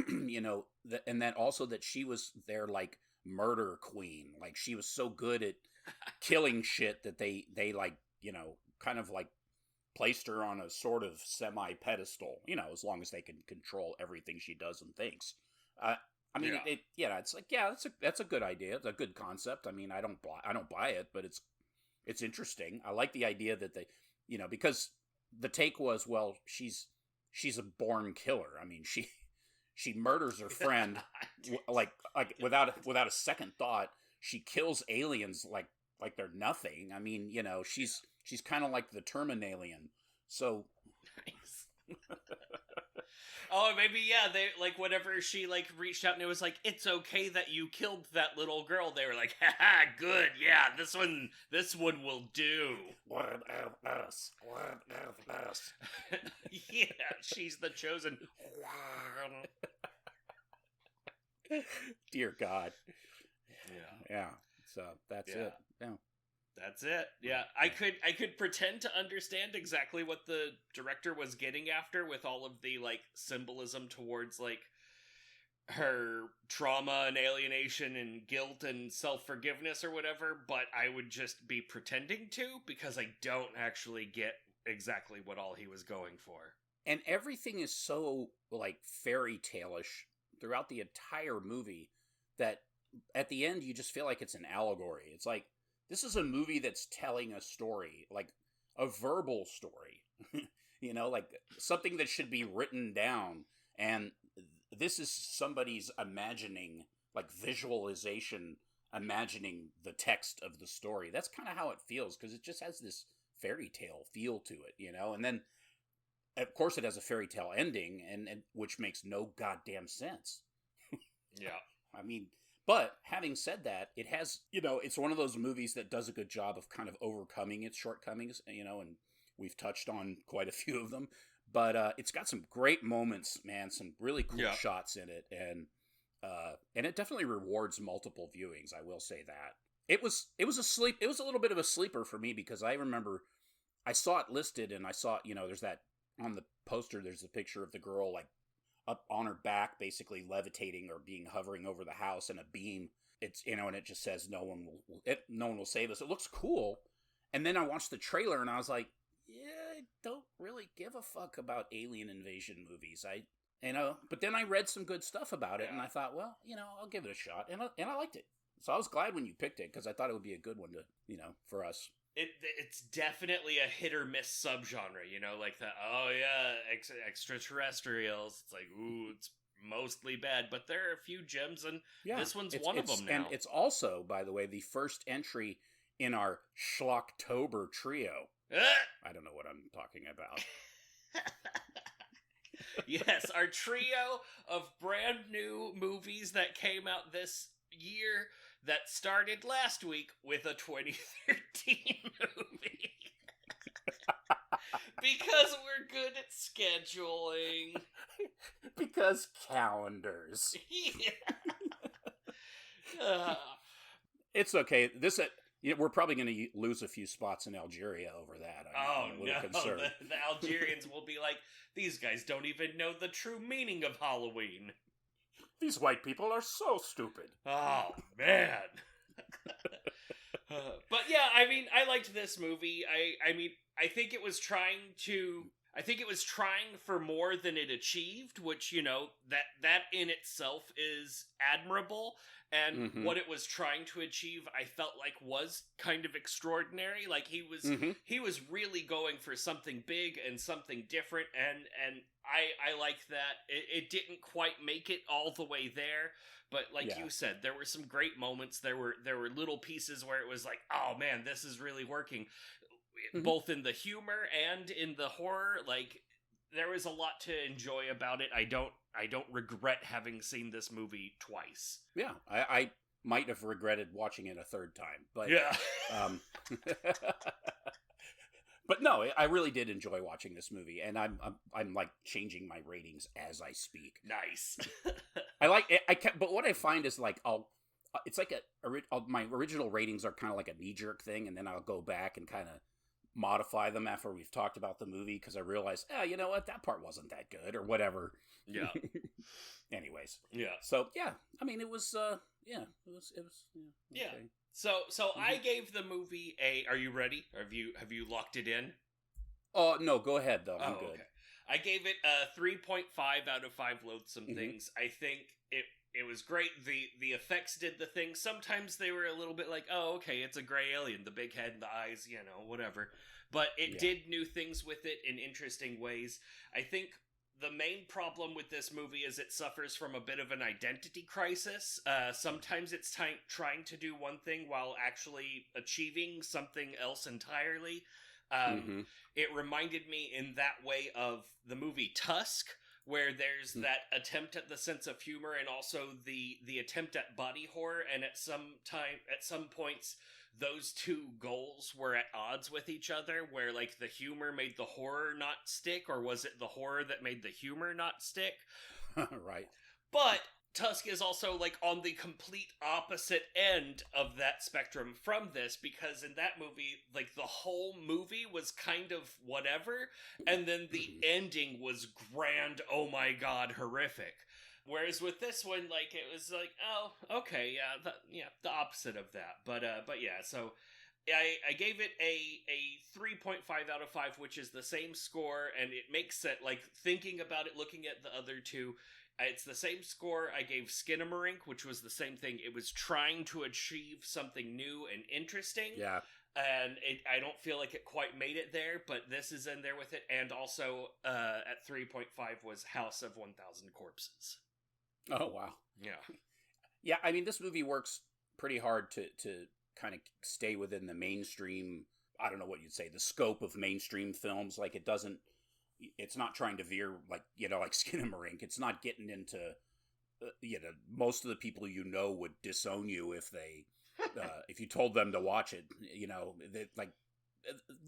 you know, and then also that she was their, like, murder queen. Like, she was so good at killing shit that they like, you know, kind of, like, placed her on a sort of semi-pedestal, you know, as long as they can control everything she does and thinks. I mean, it's like, yeah, that's a good idea. It's a good concept. I mean, I don't buy it, but it's interesting. I like the idea that they, you know, because the take was, well, she's a born killer. I mean, she murders her friend, like without a second thought. She kills aliens like they're nothing. I mean, you know, she's kind of like the Terminalien. So nice. Oh, maybe they like whatever she like reached out and it was like, it's okay that you killed that little girl. They were like, haha, good, yeah, this one will do. One of us. Yeah, she's the chosen. Dear God. Yeah. So that's it. Yeah. That's it. Yeah, I could pretend to understand exactly what the director was getting after with all of the like symbolism towards like her trauma and alienation and guilt and self-forgiveness or whatever, but I would just be pretending to because I don't actually get exactly what all he was going for. And everything is so like fairy tale-ish throughout the entire movie that at the end you just feel like it's an allegory. It's like, this is a movie that's telling a story, like a verbal story, you know, like something that should be written down. And this is somebody's imagining, like visualization, imagining the text of the story. That's kind of how it feels, because it just has this fairy tale feel to it, you know? And then, of course, it has a fairy tale ending, and which makes no goddamn sense. Yeah. I mean, but having said that, it has, you know, it's one of those movies that does a good job of kind of overcoming its shortcomings, you know, and we've touched on quite a few of them. But it's got some great moments, man. Some really cool shots in it, and it definitely rewards multiple viewings. I will say that it was a little bit of a sleeper for me, because I remember I saw it listed, and I saw, you know, there's that on the poster. There's a picture of the girl like up on her back, basically levitating or hovering over the house in a beam. It's, you know, and it just says no one will save us. It looks cool, and then I watched the trailer, and I was like, yeah, I don't really give a fuck about alien invasion movies. But then I read some good stuff about it, and I thought, well, you know, I'll give it a shot, and I liked it. So I was glad when you picked it, because I thought it would be a good one to, you know, for us. It's definitely a hit or miss subgenre, you know, like that. Oh yeah, extraterrestrials. It's like, ooh, it's mostly bad, but there are a few gems, and this one's one of them now. And it's also, by the way, the first entry in our Schlocktober trio. I don't know what I'm talking about. Yes, our trio of brand new movies that came out this year that started last week with a 2013 movie. Because we're good at scheduling. Because calendars. It's okay. We're probably going to lose a few spots in Algeria over that. I'm a little concerned. The Algerians will be like, these guys don't even know the true meaning of Halloween. These white people are so stupid. Oh, man. But yeah, I mean, I liked this movie. I think it was trying for more than it achieved, which, you know, that in itself is admirable. And what it was trying to achieve, I felt like was kind of extraordinary. Like he was really going for something big and something different, and I liked that. It didn't quite make it all the way there, but like you said, there were some great moments. There were little pieces where it was like, oh man, this is really working, both in the humor and in the horror. Like there was a lot to enjoy about it. I don't regret having seen this movie twice. Yeah, I might have regretted watching it a third time, but but no, I really did enjoy watching this movie, and I'm like changing my ratings as I speak. Nice. I like it. But what I find is like it's like my original ratings are kind of like a knee jerk thing, and then I'll go back and kind of modify them after we've talked about the movie, because I realize, you know what, that part wasn't that good or whatever. Yeah. Anyways. Yeah. So yeah, I mean, it was okay. So I gave the movie Are you ready? Have you locked it in? Oh no, go ahead though. I'm good. Okay. I gave it a 3.5 out of 5 Loathsome Things. I think it was great. The effects did the thing. Sometimes they were a little bit like, oh, okay, it's a gray alien, the big head and the eyes, you know, whatever. But it did new things with it in interesting ways. I think the main problem with this movie is it suffers from a bit of an identity crisis. Sometimes it's trying to do one thing while actually achieving something else entirely. It reminded me in that way of the movie Tusk, where there's that attempt at the sense of humor and also the attempt at body horror, and at some points those two goals were at odds with each other, where like the humor made the horror not stick, or was it the horror that made the humor not stick? Right. But Tusk is also like on the complete opposite end of that spectrum from this, because in that movie, like the whole movie was kind of whatever, and then the ending was grand, oh my god, horrific. Whereas with this one, like it was like, oh, okay, yeah, the opposite of that. But yeah, so I gave it a 3.5 out of 5, which is the same score, and it makes it, like, thinking about it, looking at the other two, it's the same score I gave Skinamarink, which was the same thing. It was trying to achieve something new and interesting. Yeah. And I don't feel like it quite made it there, but this is in there with it. And also, at 3.5 was House of 1,000 Corpses. Oh, wow. Yeah. Yeah, I mean, this movie works pretty hard to kind of stay within the mainstream, I don't know what you'd say, the scope of mainstream films. Like, it's not trying to veer, like, like Skinamarink. It's not getting into, most of the people would disown you if they, if you told them to watch it,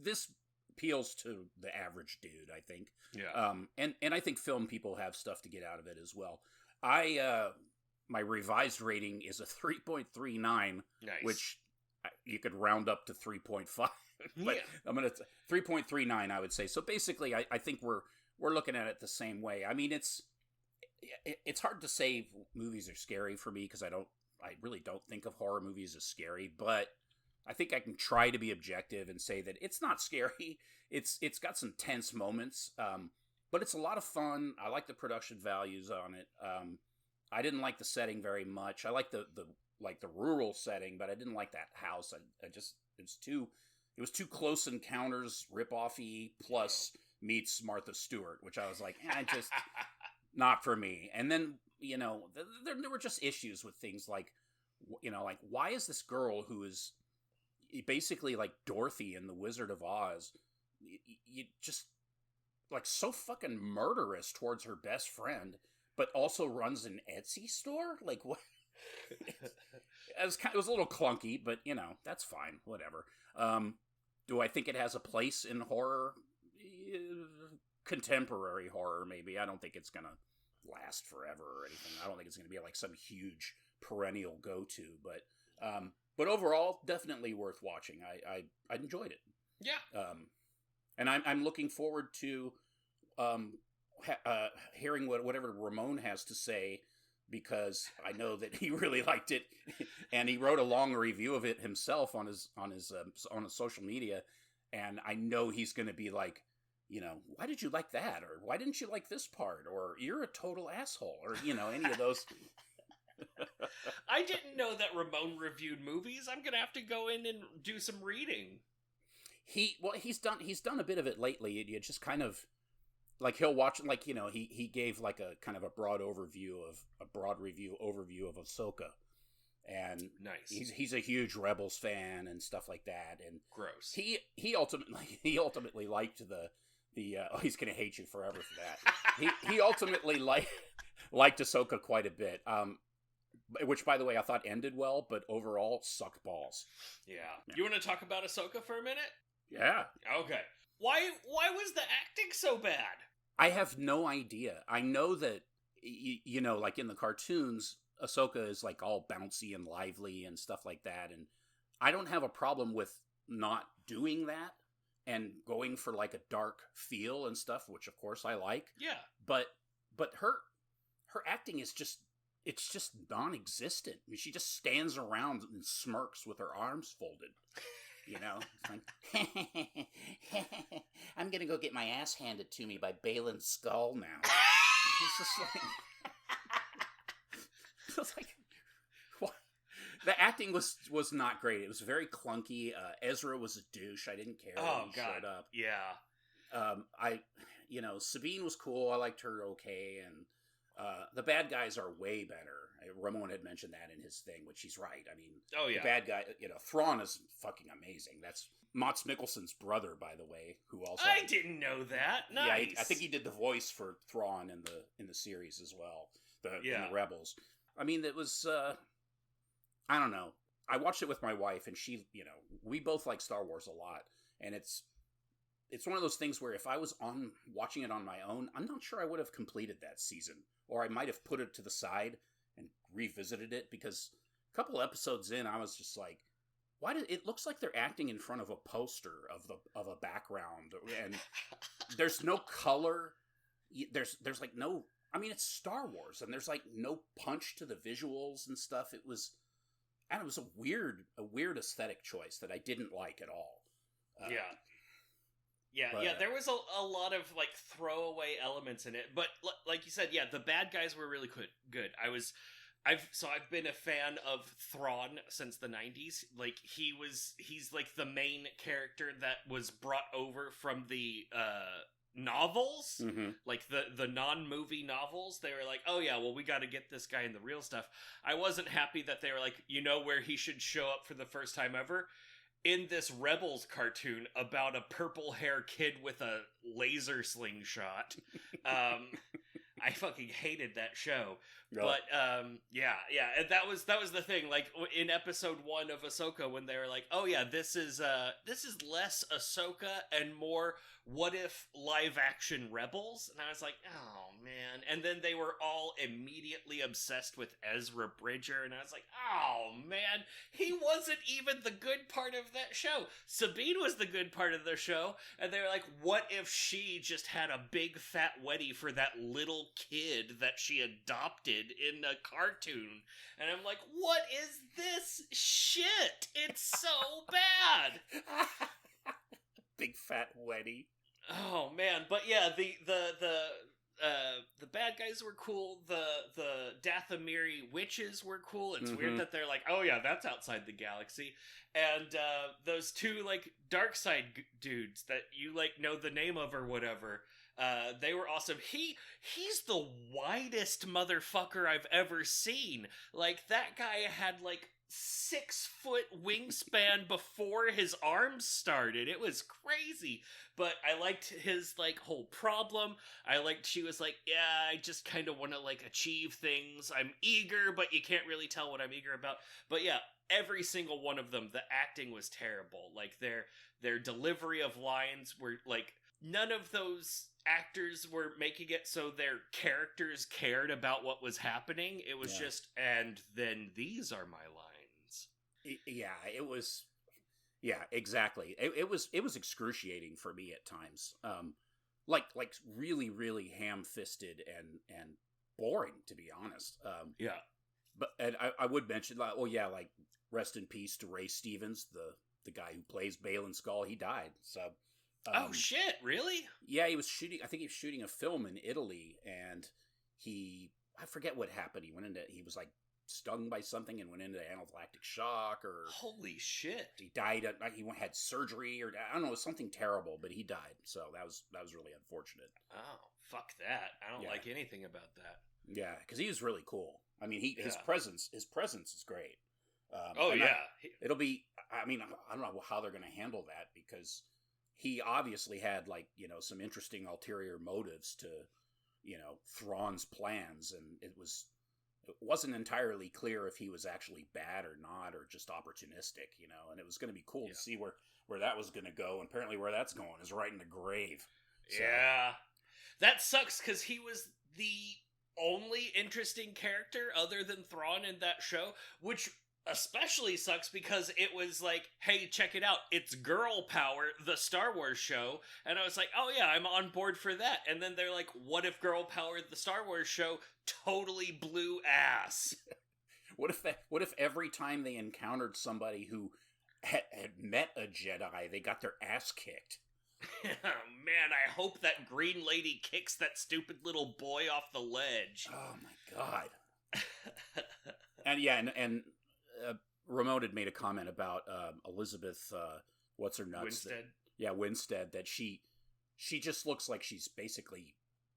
this appeals to the average dude, I think. Yeah. And I think film people have stuff to get out of it as well. My revised rating is a 3.39, nice. Which you could round up to 3.5, but yeah. I'm gonna 3.39, I would say. So basically, I think we're looking at it the same way. I mean, it's hard to say movies are scary for me because I really don't think of horror movies as scary, but I think I can try to be objective and say that it's not scary. It's got some tense moments, but it's a lot of fun. I like the production values on it. I didn't like the setting very much. I like the rural setting, but I didn't like that house. It was too Close Encounters rip-offy plus meets Martha Stewart, which I was like, just not for me. And then, there were just issues with things like, like, why is this girl who is basically like Dorothy in The Wizard of Oz, you just like so fucking murderous towards her best friend, but also runs an Etsy store? Like, what? It was a little clunky, but that's fine. Whatever. Do I think it has a place in horror? Contemporary horror, maybe. I don't think it's gonna last forever or anything. I don't think it's gonna be like some huge perennial go-to, but overall, definitely worth watching. I enjoyed it. Yeah. And I'm looking forward to hearing whatever Ramon has to say, because I know that he really liked it, and he wrote a long review of it himself on his social media, and I know he's going to be like, why did you like that, or why didn't you like this part, or you're a total asshole, or any of those. I didn't know that Ramon reviewed movies. I'm gonna have to go in and do some reading. He's done a bit of it lately. You just kind of like, he'll watch, like, he gave like a kind of a broad review overview of Ahsoka, and nice. He's a huge Rebels fan and stuff like that. And gross. He ultimately liked the he's gonna hate you forever for that. he ultimately liked Ahsoka quite a bit. Which, by the way, I thought ended well, but overall sucked balls. Yeah. You want to talk about Ahsoka for a minute? Yeah. Okay. Why was the acting so bad? I have no idea. I know that, like in the cartoons, Ahsoka is like all bouncy and lively and stuff like that, and I don't have a problem with not doing that and going for like a dark feel and stuff, which of course I like. Yeah. But her acting is just, it's just non-existent. I mean, she just stands around and smirks with her arms folded. It's like, I'm gonna go get my ass handed to me by Balin Skull now. It's just like, what? The acting was not great. It was very clunky. Ezra was a douche. I didn't care. Oh, when he God. showed up. Yeah. Sabine was cool. I liked her okay, and the bad guys are way better. Ramon had mentioned that in his thing, which he's right. I mean, oh yeah, the bad guy, Thrawn is fucking amazing. That's Mats Mikkelsen's brother, by the way, who also I didn't know that. Nice. Yeah, I think he did the voice for Thrawn in the series as well. In the Rebels. I mean, it was I don't know. I watched it with my wife, and she, we both like Star Wars a lot, and it's one of those things where if I was watching it on my own, I'm not sure I would have completed that season, or I might have put it to the side and revisited it, because a couple episodes in, I was just like, why did it looks like they're acting in front of a poster of a background, and there's no color. There's like no. I mean, it's Star Wars, and there's like no punch to the visuals and stuff. It was a weird aesthetic choice that I didn't like at all. Yeah, there was a lot of like throwaway elements in it, but like you said, yeah, the bad guys were really good. I've been a fan of Thrawn since the 90s. Like he's like the main character that was brought over from the novels, like the non-movie novels. They were like, oh yeah, well, we got to get this guy in the real stuff. I wasn't happy that they were like, you know where he should show up for the first time ever? In this Rebels cartoon about a purple hair kid with a laser slingshot. I fucking hated that show. Really? But yeah, and that was the thing. Like in episode 1 of Ahsoka, when they were like, "Oh yeah, this is less Ahsoka and more what if live action Rebels," and I was like, "Oh man!" And then they were all immediately obsessed with Ezra Bridger, and I was like, "Oh man, he wasn't even the good part of that show. Sabine was the good part of the show," and they were like, "What if she just had a big fat weddie for that little kid that she adopted in a cartoon?" And I'm like, what is this shit? It's so bad. Big fat weddie. Oh man, but yeah, the bad guys were cool. The Dathomiri witches were cool. It's weird that they're like, oh yeah, that's outside the galaxy. And those two like dark side dudes that you like know the name of or whatever. They were awesome. He's the widest motherfucker I've ever seen. Like, that guy had, like, 6-foot wingspan before his arms started. It was crazy. But I liked his, like, whole problem. I liked she was like, yeah, I just kind of want to, like, achieve things. I'm eager, but you can't really tell what I'm eager about. But yeah, every single one of them, the acting was terrible. Like, their delivery of lines were, like, none of those actors were making it so their characters cared about what was happening. It was just, and then these are my lines. Yeah, it was. Yeah, exactly. It was excruciating for me at times. Like really, really ham-fisted and boring, to be honest. Yeah. But and I would mention, like, like rest in peace to Ray Stevens, the guy who plays Baylan Skoll. He died. So. Oh shit! Really? Yeah, he was shooting. I think he was shooting a film in Italy, and I forget what happened. He was like stung by something and went into anaphylactic shock, or holy shit! He died. He had surgery, or I don't know, it was something terrible, but he died. So that was really unfortunate. Oh fuck that! I don't like anything about that. Yeah, because he was really cool. I mean, his presence is great. It'll be. I mean, I don't know how they're going to handle that, because he obviously had, like, you know, some interesting ulterior motives to, you know, Thrawn's plans, and it wasn't entirely clear if he was actually bad or not, or just opportunistic, you know, and it was going to be cool to see where that was going to go, and apparently where that's going is right in the grave. So. Yeah. That sucks, because he was the only interesting character other than Thrawn in that show, which especially sucks because it was like, hey, check it out, it's Girl Power, the Star Wars show, and I was like, oh yeah, I'm on board for that. And then they're like, what if Girl Power, the Star Wars show, totally blew ass? What if every time they encountered somebody who had met a Jedi, they got their ass kicked? Man, I hope that green lady kicks that stupid little boy off the ledge. Oh my god. and Ramon had made a comment about Elizabeth, what's her nuts? Winstead. Winstead, that she just looks like she's basically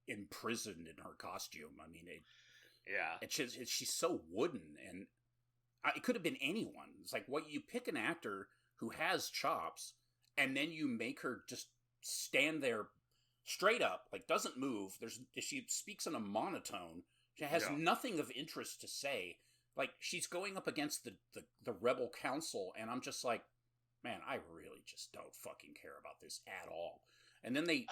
imprisoned in her costume. I mean, she's so wooden, and it could have been anyone. It's like, what, you pick an actor who has chops, and then you make her just stand there straight up, like, doesn't move. She speaks in a monotone. She has nothing of interest to say. Like, she's going up against the Rebel Council, and I'm just like, man, I really just don't fucking care about this at all. And then they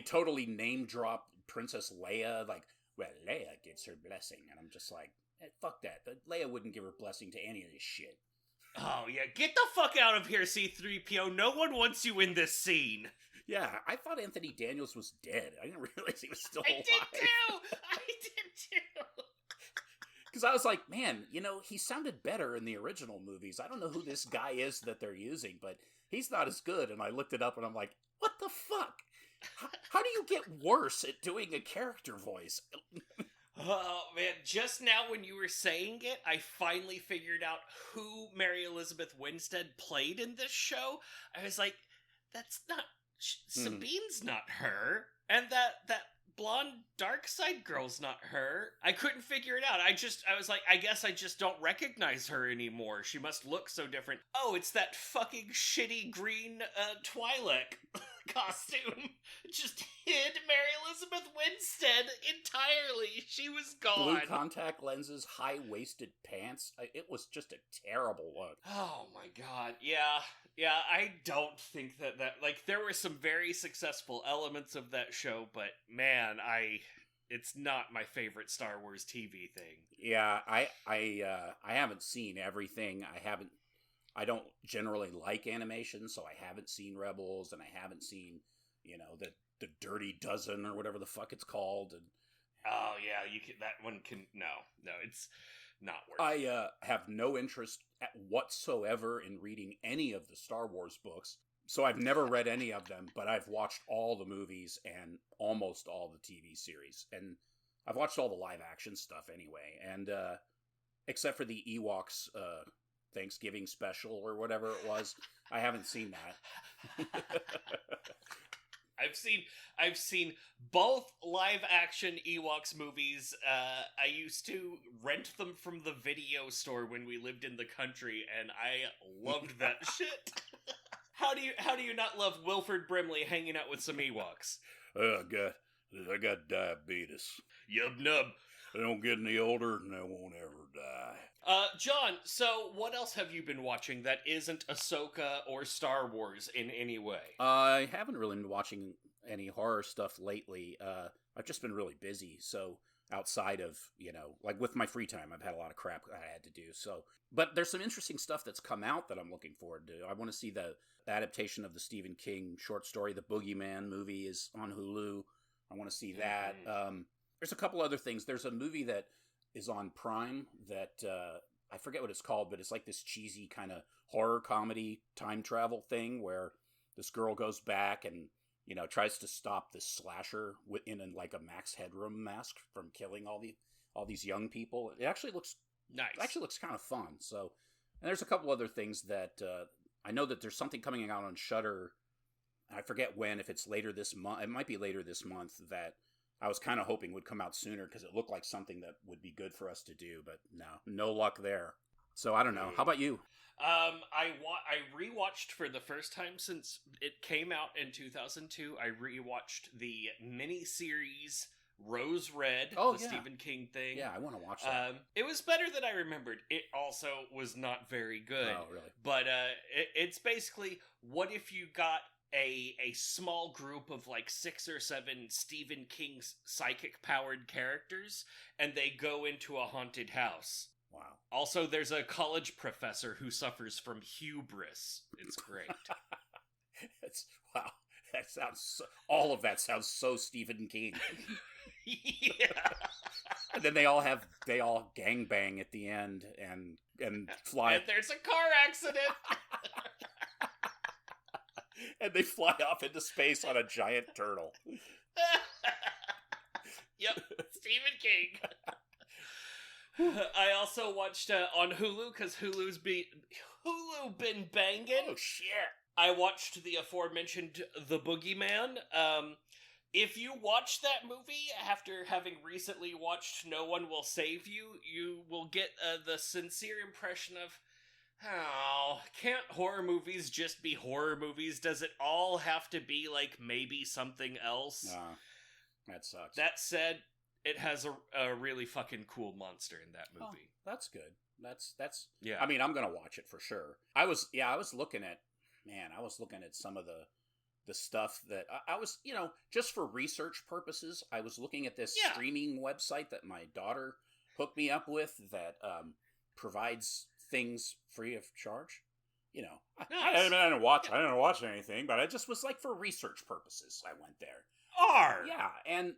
totally name drop Princess Leia, like, well, Leia gets her blessing. And I'm just like, fuck that. Leia wouldn't give her blessing to any of this shit. Oh, yeah, get the fuck out of here, C-3PO. No one wants you in this scene. Yeah, I thought Anthony Daniels was dead. I didn't realize he was still alive. I did too! Because I was like, man, he sounded better in the original movies. I don't know who this guy is that they're using, but he's not as good. And I looked it up and I'm like, what the fuck? How do you get worse at doing a character voice? Oh, man, just now when you were saying it, I finally figured out who Mary Elizabeth Winstead played in this show. I was like, that's not... Sabine's not her. And that blonde dark side girl's not her. I couldn't figure it out. I was like, I guess I just don't recognize her anymore. She must look so different. Oh, it's that fucking shitty green Twi'lek costume. Just hid Mary Elizabeth Winstead entirely. She was gone. Blue contact lenses, high-waisted pants. It was just a terrible look. Oh my god. Yeah, I don't think that like, there were some very successful elements of that show, but man, it's not my favorite Star Wars TV thing. Yeah, I haven't seen everything. I don't generally like animation, so I haven't seen Rebels, and I haven't seen, the Dirty Dozen or whatever the fuck it's called. And oh yeah, no, it's not worth it. I have no interest whatsoever in reading any of the Star Wars books, so I've never read any of them, but I've watched all the movies and almost all the TV series, and I've watched all the live action stuff anyway, and except for the Ewoks Thanksgiving special or whatever it was, I haven't seen that. I've seen both live action Ewoks movies. I used to rent them from the video store when we lived in the country, and I loved that shit. How do you not love Wilford Brimley hanging out with some Ewoks? Oh, I got diabetes. Yub nub. I don't get any older, and I won't ever die. John, so what else have you been watching that isn't Ahsoka or Star Wars in any way? I haven't really been watching any horror stuff lately. I've just been really busy, so outside of, like with my free time, I've had a lot of crap I had to do, so... But there's some interesting stuff that's come out that I'm looking forward to. I want to see the adaptation of the Stephen King short story, The Boogeyman movie is on Hulu. I want to see that. There's a couple other things. There's a movie that is on Prime that I forget what it's called, but it's like this cheesy kind of horror comedy time travel thing where this girl goes back and tries to stop this slasher in like a Max Headroom mask from killing all these young people. It actually looks nice. It actually looks kind of fun. So, and there's a couple other things that I know that there's something coming out on Shudder. I forget when. If it's later this month, it might be later this month that. I was kind of hoping would come out sooner because it looked like something that would be good for us to do, but no luck there. So I don't know. How about you? I rewatched for the first time since it came out in 2002. I rewatched the miniseries Rose Red, Stephen King thing. Yeah, I want to watch that. It was better than I remembered. It also was not very good. Oh, really? But it's basically, what if you got a small group of like 6 or 7 Stephen King psychic powered characters, and they go into a haunted house. Wow. Also, there's a college professor who suffers from hubris. It's great. Wow. That sounds all of that sounds so Stephen King. Yeah. And then they all gangbang at the end and fly. And there's a car accident. And they fly off into space on a giant turtle. Yep, Stephen King. I also watched on Hulu, because Hulu been banging. Oh, shit. I watched the aforementioned The Boogeyman. If you watch that movie after having recently watched No One Will Save You, you will get the sincere impression of, oh, can't horror movies just be horror movies? Does it all have to be, like, maybe something else? That sucks. That said, it has a really fucking cool monster in that movie. Oh, that's good. That's yeah. I mean, I'm gonna watch it for sure. I was looking at some of the stuff that I was, just for research purposes, I was looking at this Yeah. streaming website that my daughter hooked me up with that provides things free of charge. I didn't watch anything, but I just was like for research purposes. I went there. Yeah, and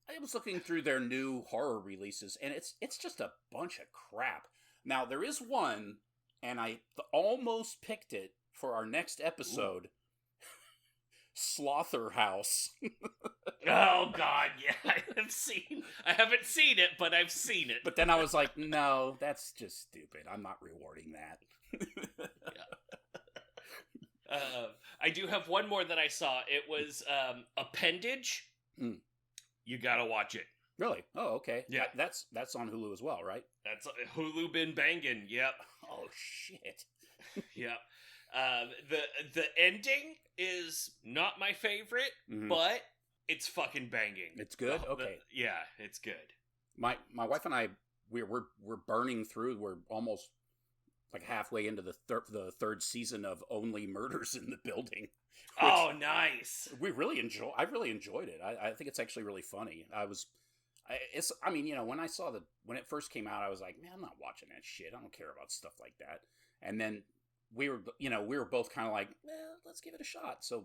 I was looking through their new horror releases, and it's just a bunch of crap. Now there is one, and I almost picked it for our next episode. Ooh. Slaughterhouse. Oh God, yeah, I haven't seen it, but I've seen it. But then I was like, no, that's just stupid. I'm not rewarding that. I do have one more that I saw. It was Appendage. You gotta watch it. Really? Oh, okay. Yeah, that's on Hulu as well, right? That's Hulu been banging. Yep. Oh shit. Yep. The ending is not my favorite, but it's fucking banging. It's good. Okay. Yeah, it's good. My wife and I we're burning through. We're almost like halfway into the third season of Only Murders in the Building. Oh, nice. I really enjoyed it. I think it's actually really funny. When it first came out, I was like, man, I'm not watching that shit. I don't care about stuff like that. And then we were both kind of like, well, let's give it a shot. So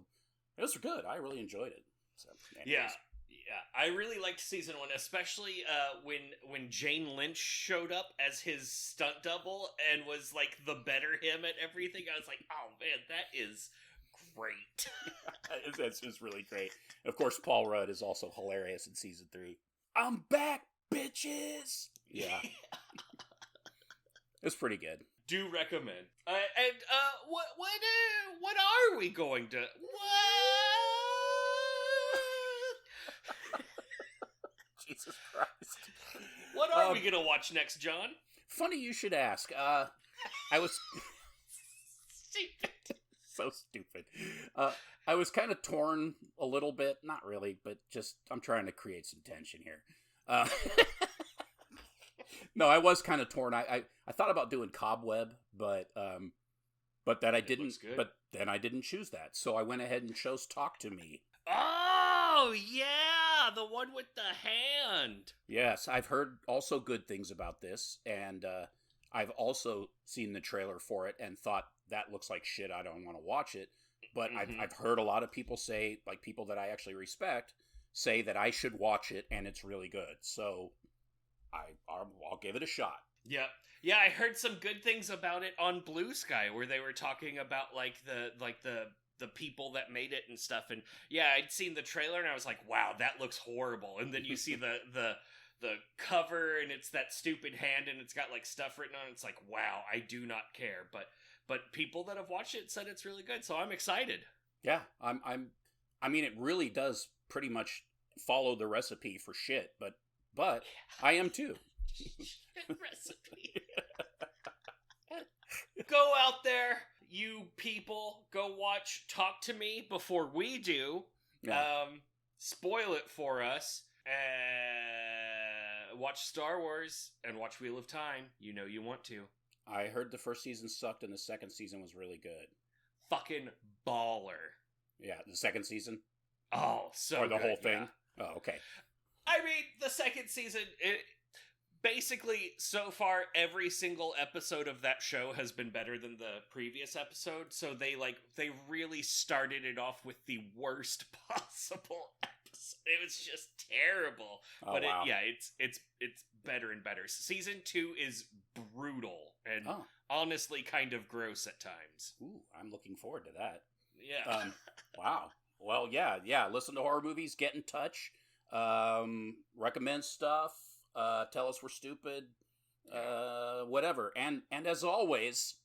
it was good. I really enjoyed it. So anyways. Yeah, I really liked season 1, especially when Jane Lynch showed up as his stunt double and was like the better him at everything. I was like, oh man, that is great. That's just really great. Of course, Paul Rudd is also hilarious in season 3. I'm back, bitches. Yeah, it's pretty good. Do recommend. And what are we going to? Jesus Christ. What are we going to watch next, John? Funny you should ask. I was... Stupid. So stupid. I was kind of torn a little bit. Not really, but just... I'm trying to create some tension here. No, I was kind of torn. I thought about doing Cobweb, but that I didn't. But then I didn't choose that. So I went ahead and chose Talk to Me. Oh, yeah! The one with the hand! Yes, I've heard also good things about this, and I've also seen the trailer for it and thought, that looks like shit, I don't want to watch it. But I've heard a lot of people say, like people that I actually respect, say that I should watch it, and it's really good. So I'll give it a shot. Yeah. Yeah, I heard some good things about it on Blue Sky, where they were talking about the people that made it and stuff. And yeah, I'd seen the trailer and I was like, wow, that looks horrible. And then you see the cover and it's that stupid hand and it's got like stuff written on it. It's like, wow, I do not care. But people that have watched it said it's really good, so I'm excited. Yeah, I mean, it really does pretty much follow the recipe for shit, but I am too. Recipe. Go out there, you people. Go watch Talk to Me before we do. Yeah. Spoil it for us. Watch Star Wars and watch Wheel of Time. You know you want to. I heard the first season sucked and the second season was really good. Fucking baller. Yeah, the second season? Oh, so or the good, whole thing? Yeah. Oh, okay. I mean, the second season, basically, so far, every single episode of that show has been better than the previous episode, so they really started it off with the worst possible episode. It was just terrible. Oh, but wow. It's better and better. Season 2 is brutal and honestly kind of gross at times. Ooh, I'm looking forward to that. Yeah. Wow. Well, yeah. Listen to horror movies, get in touch. Recommend stuff, tell us we're stupid, whatever. And as always,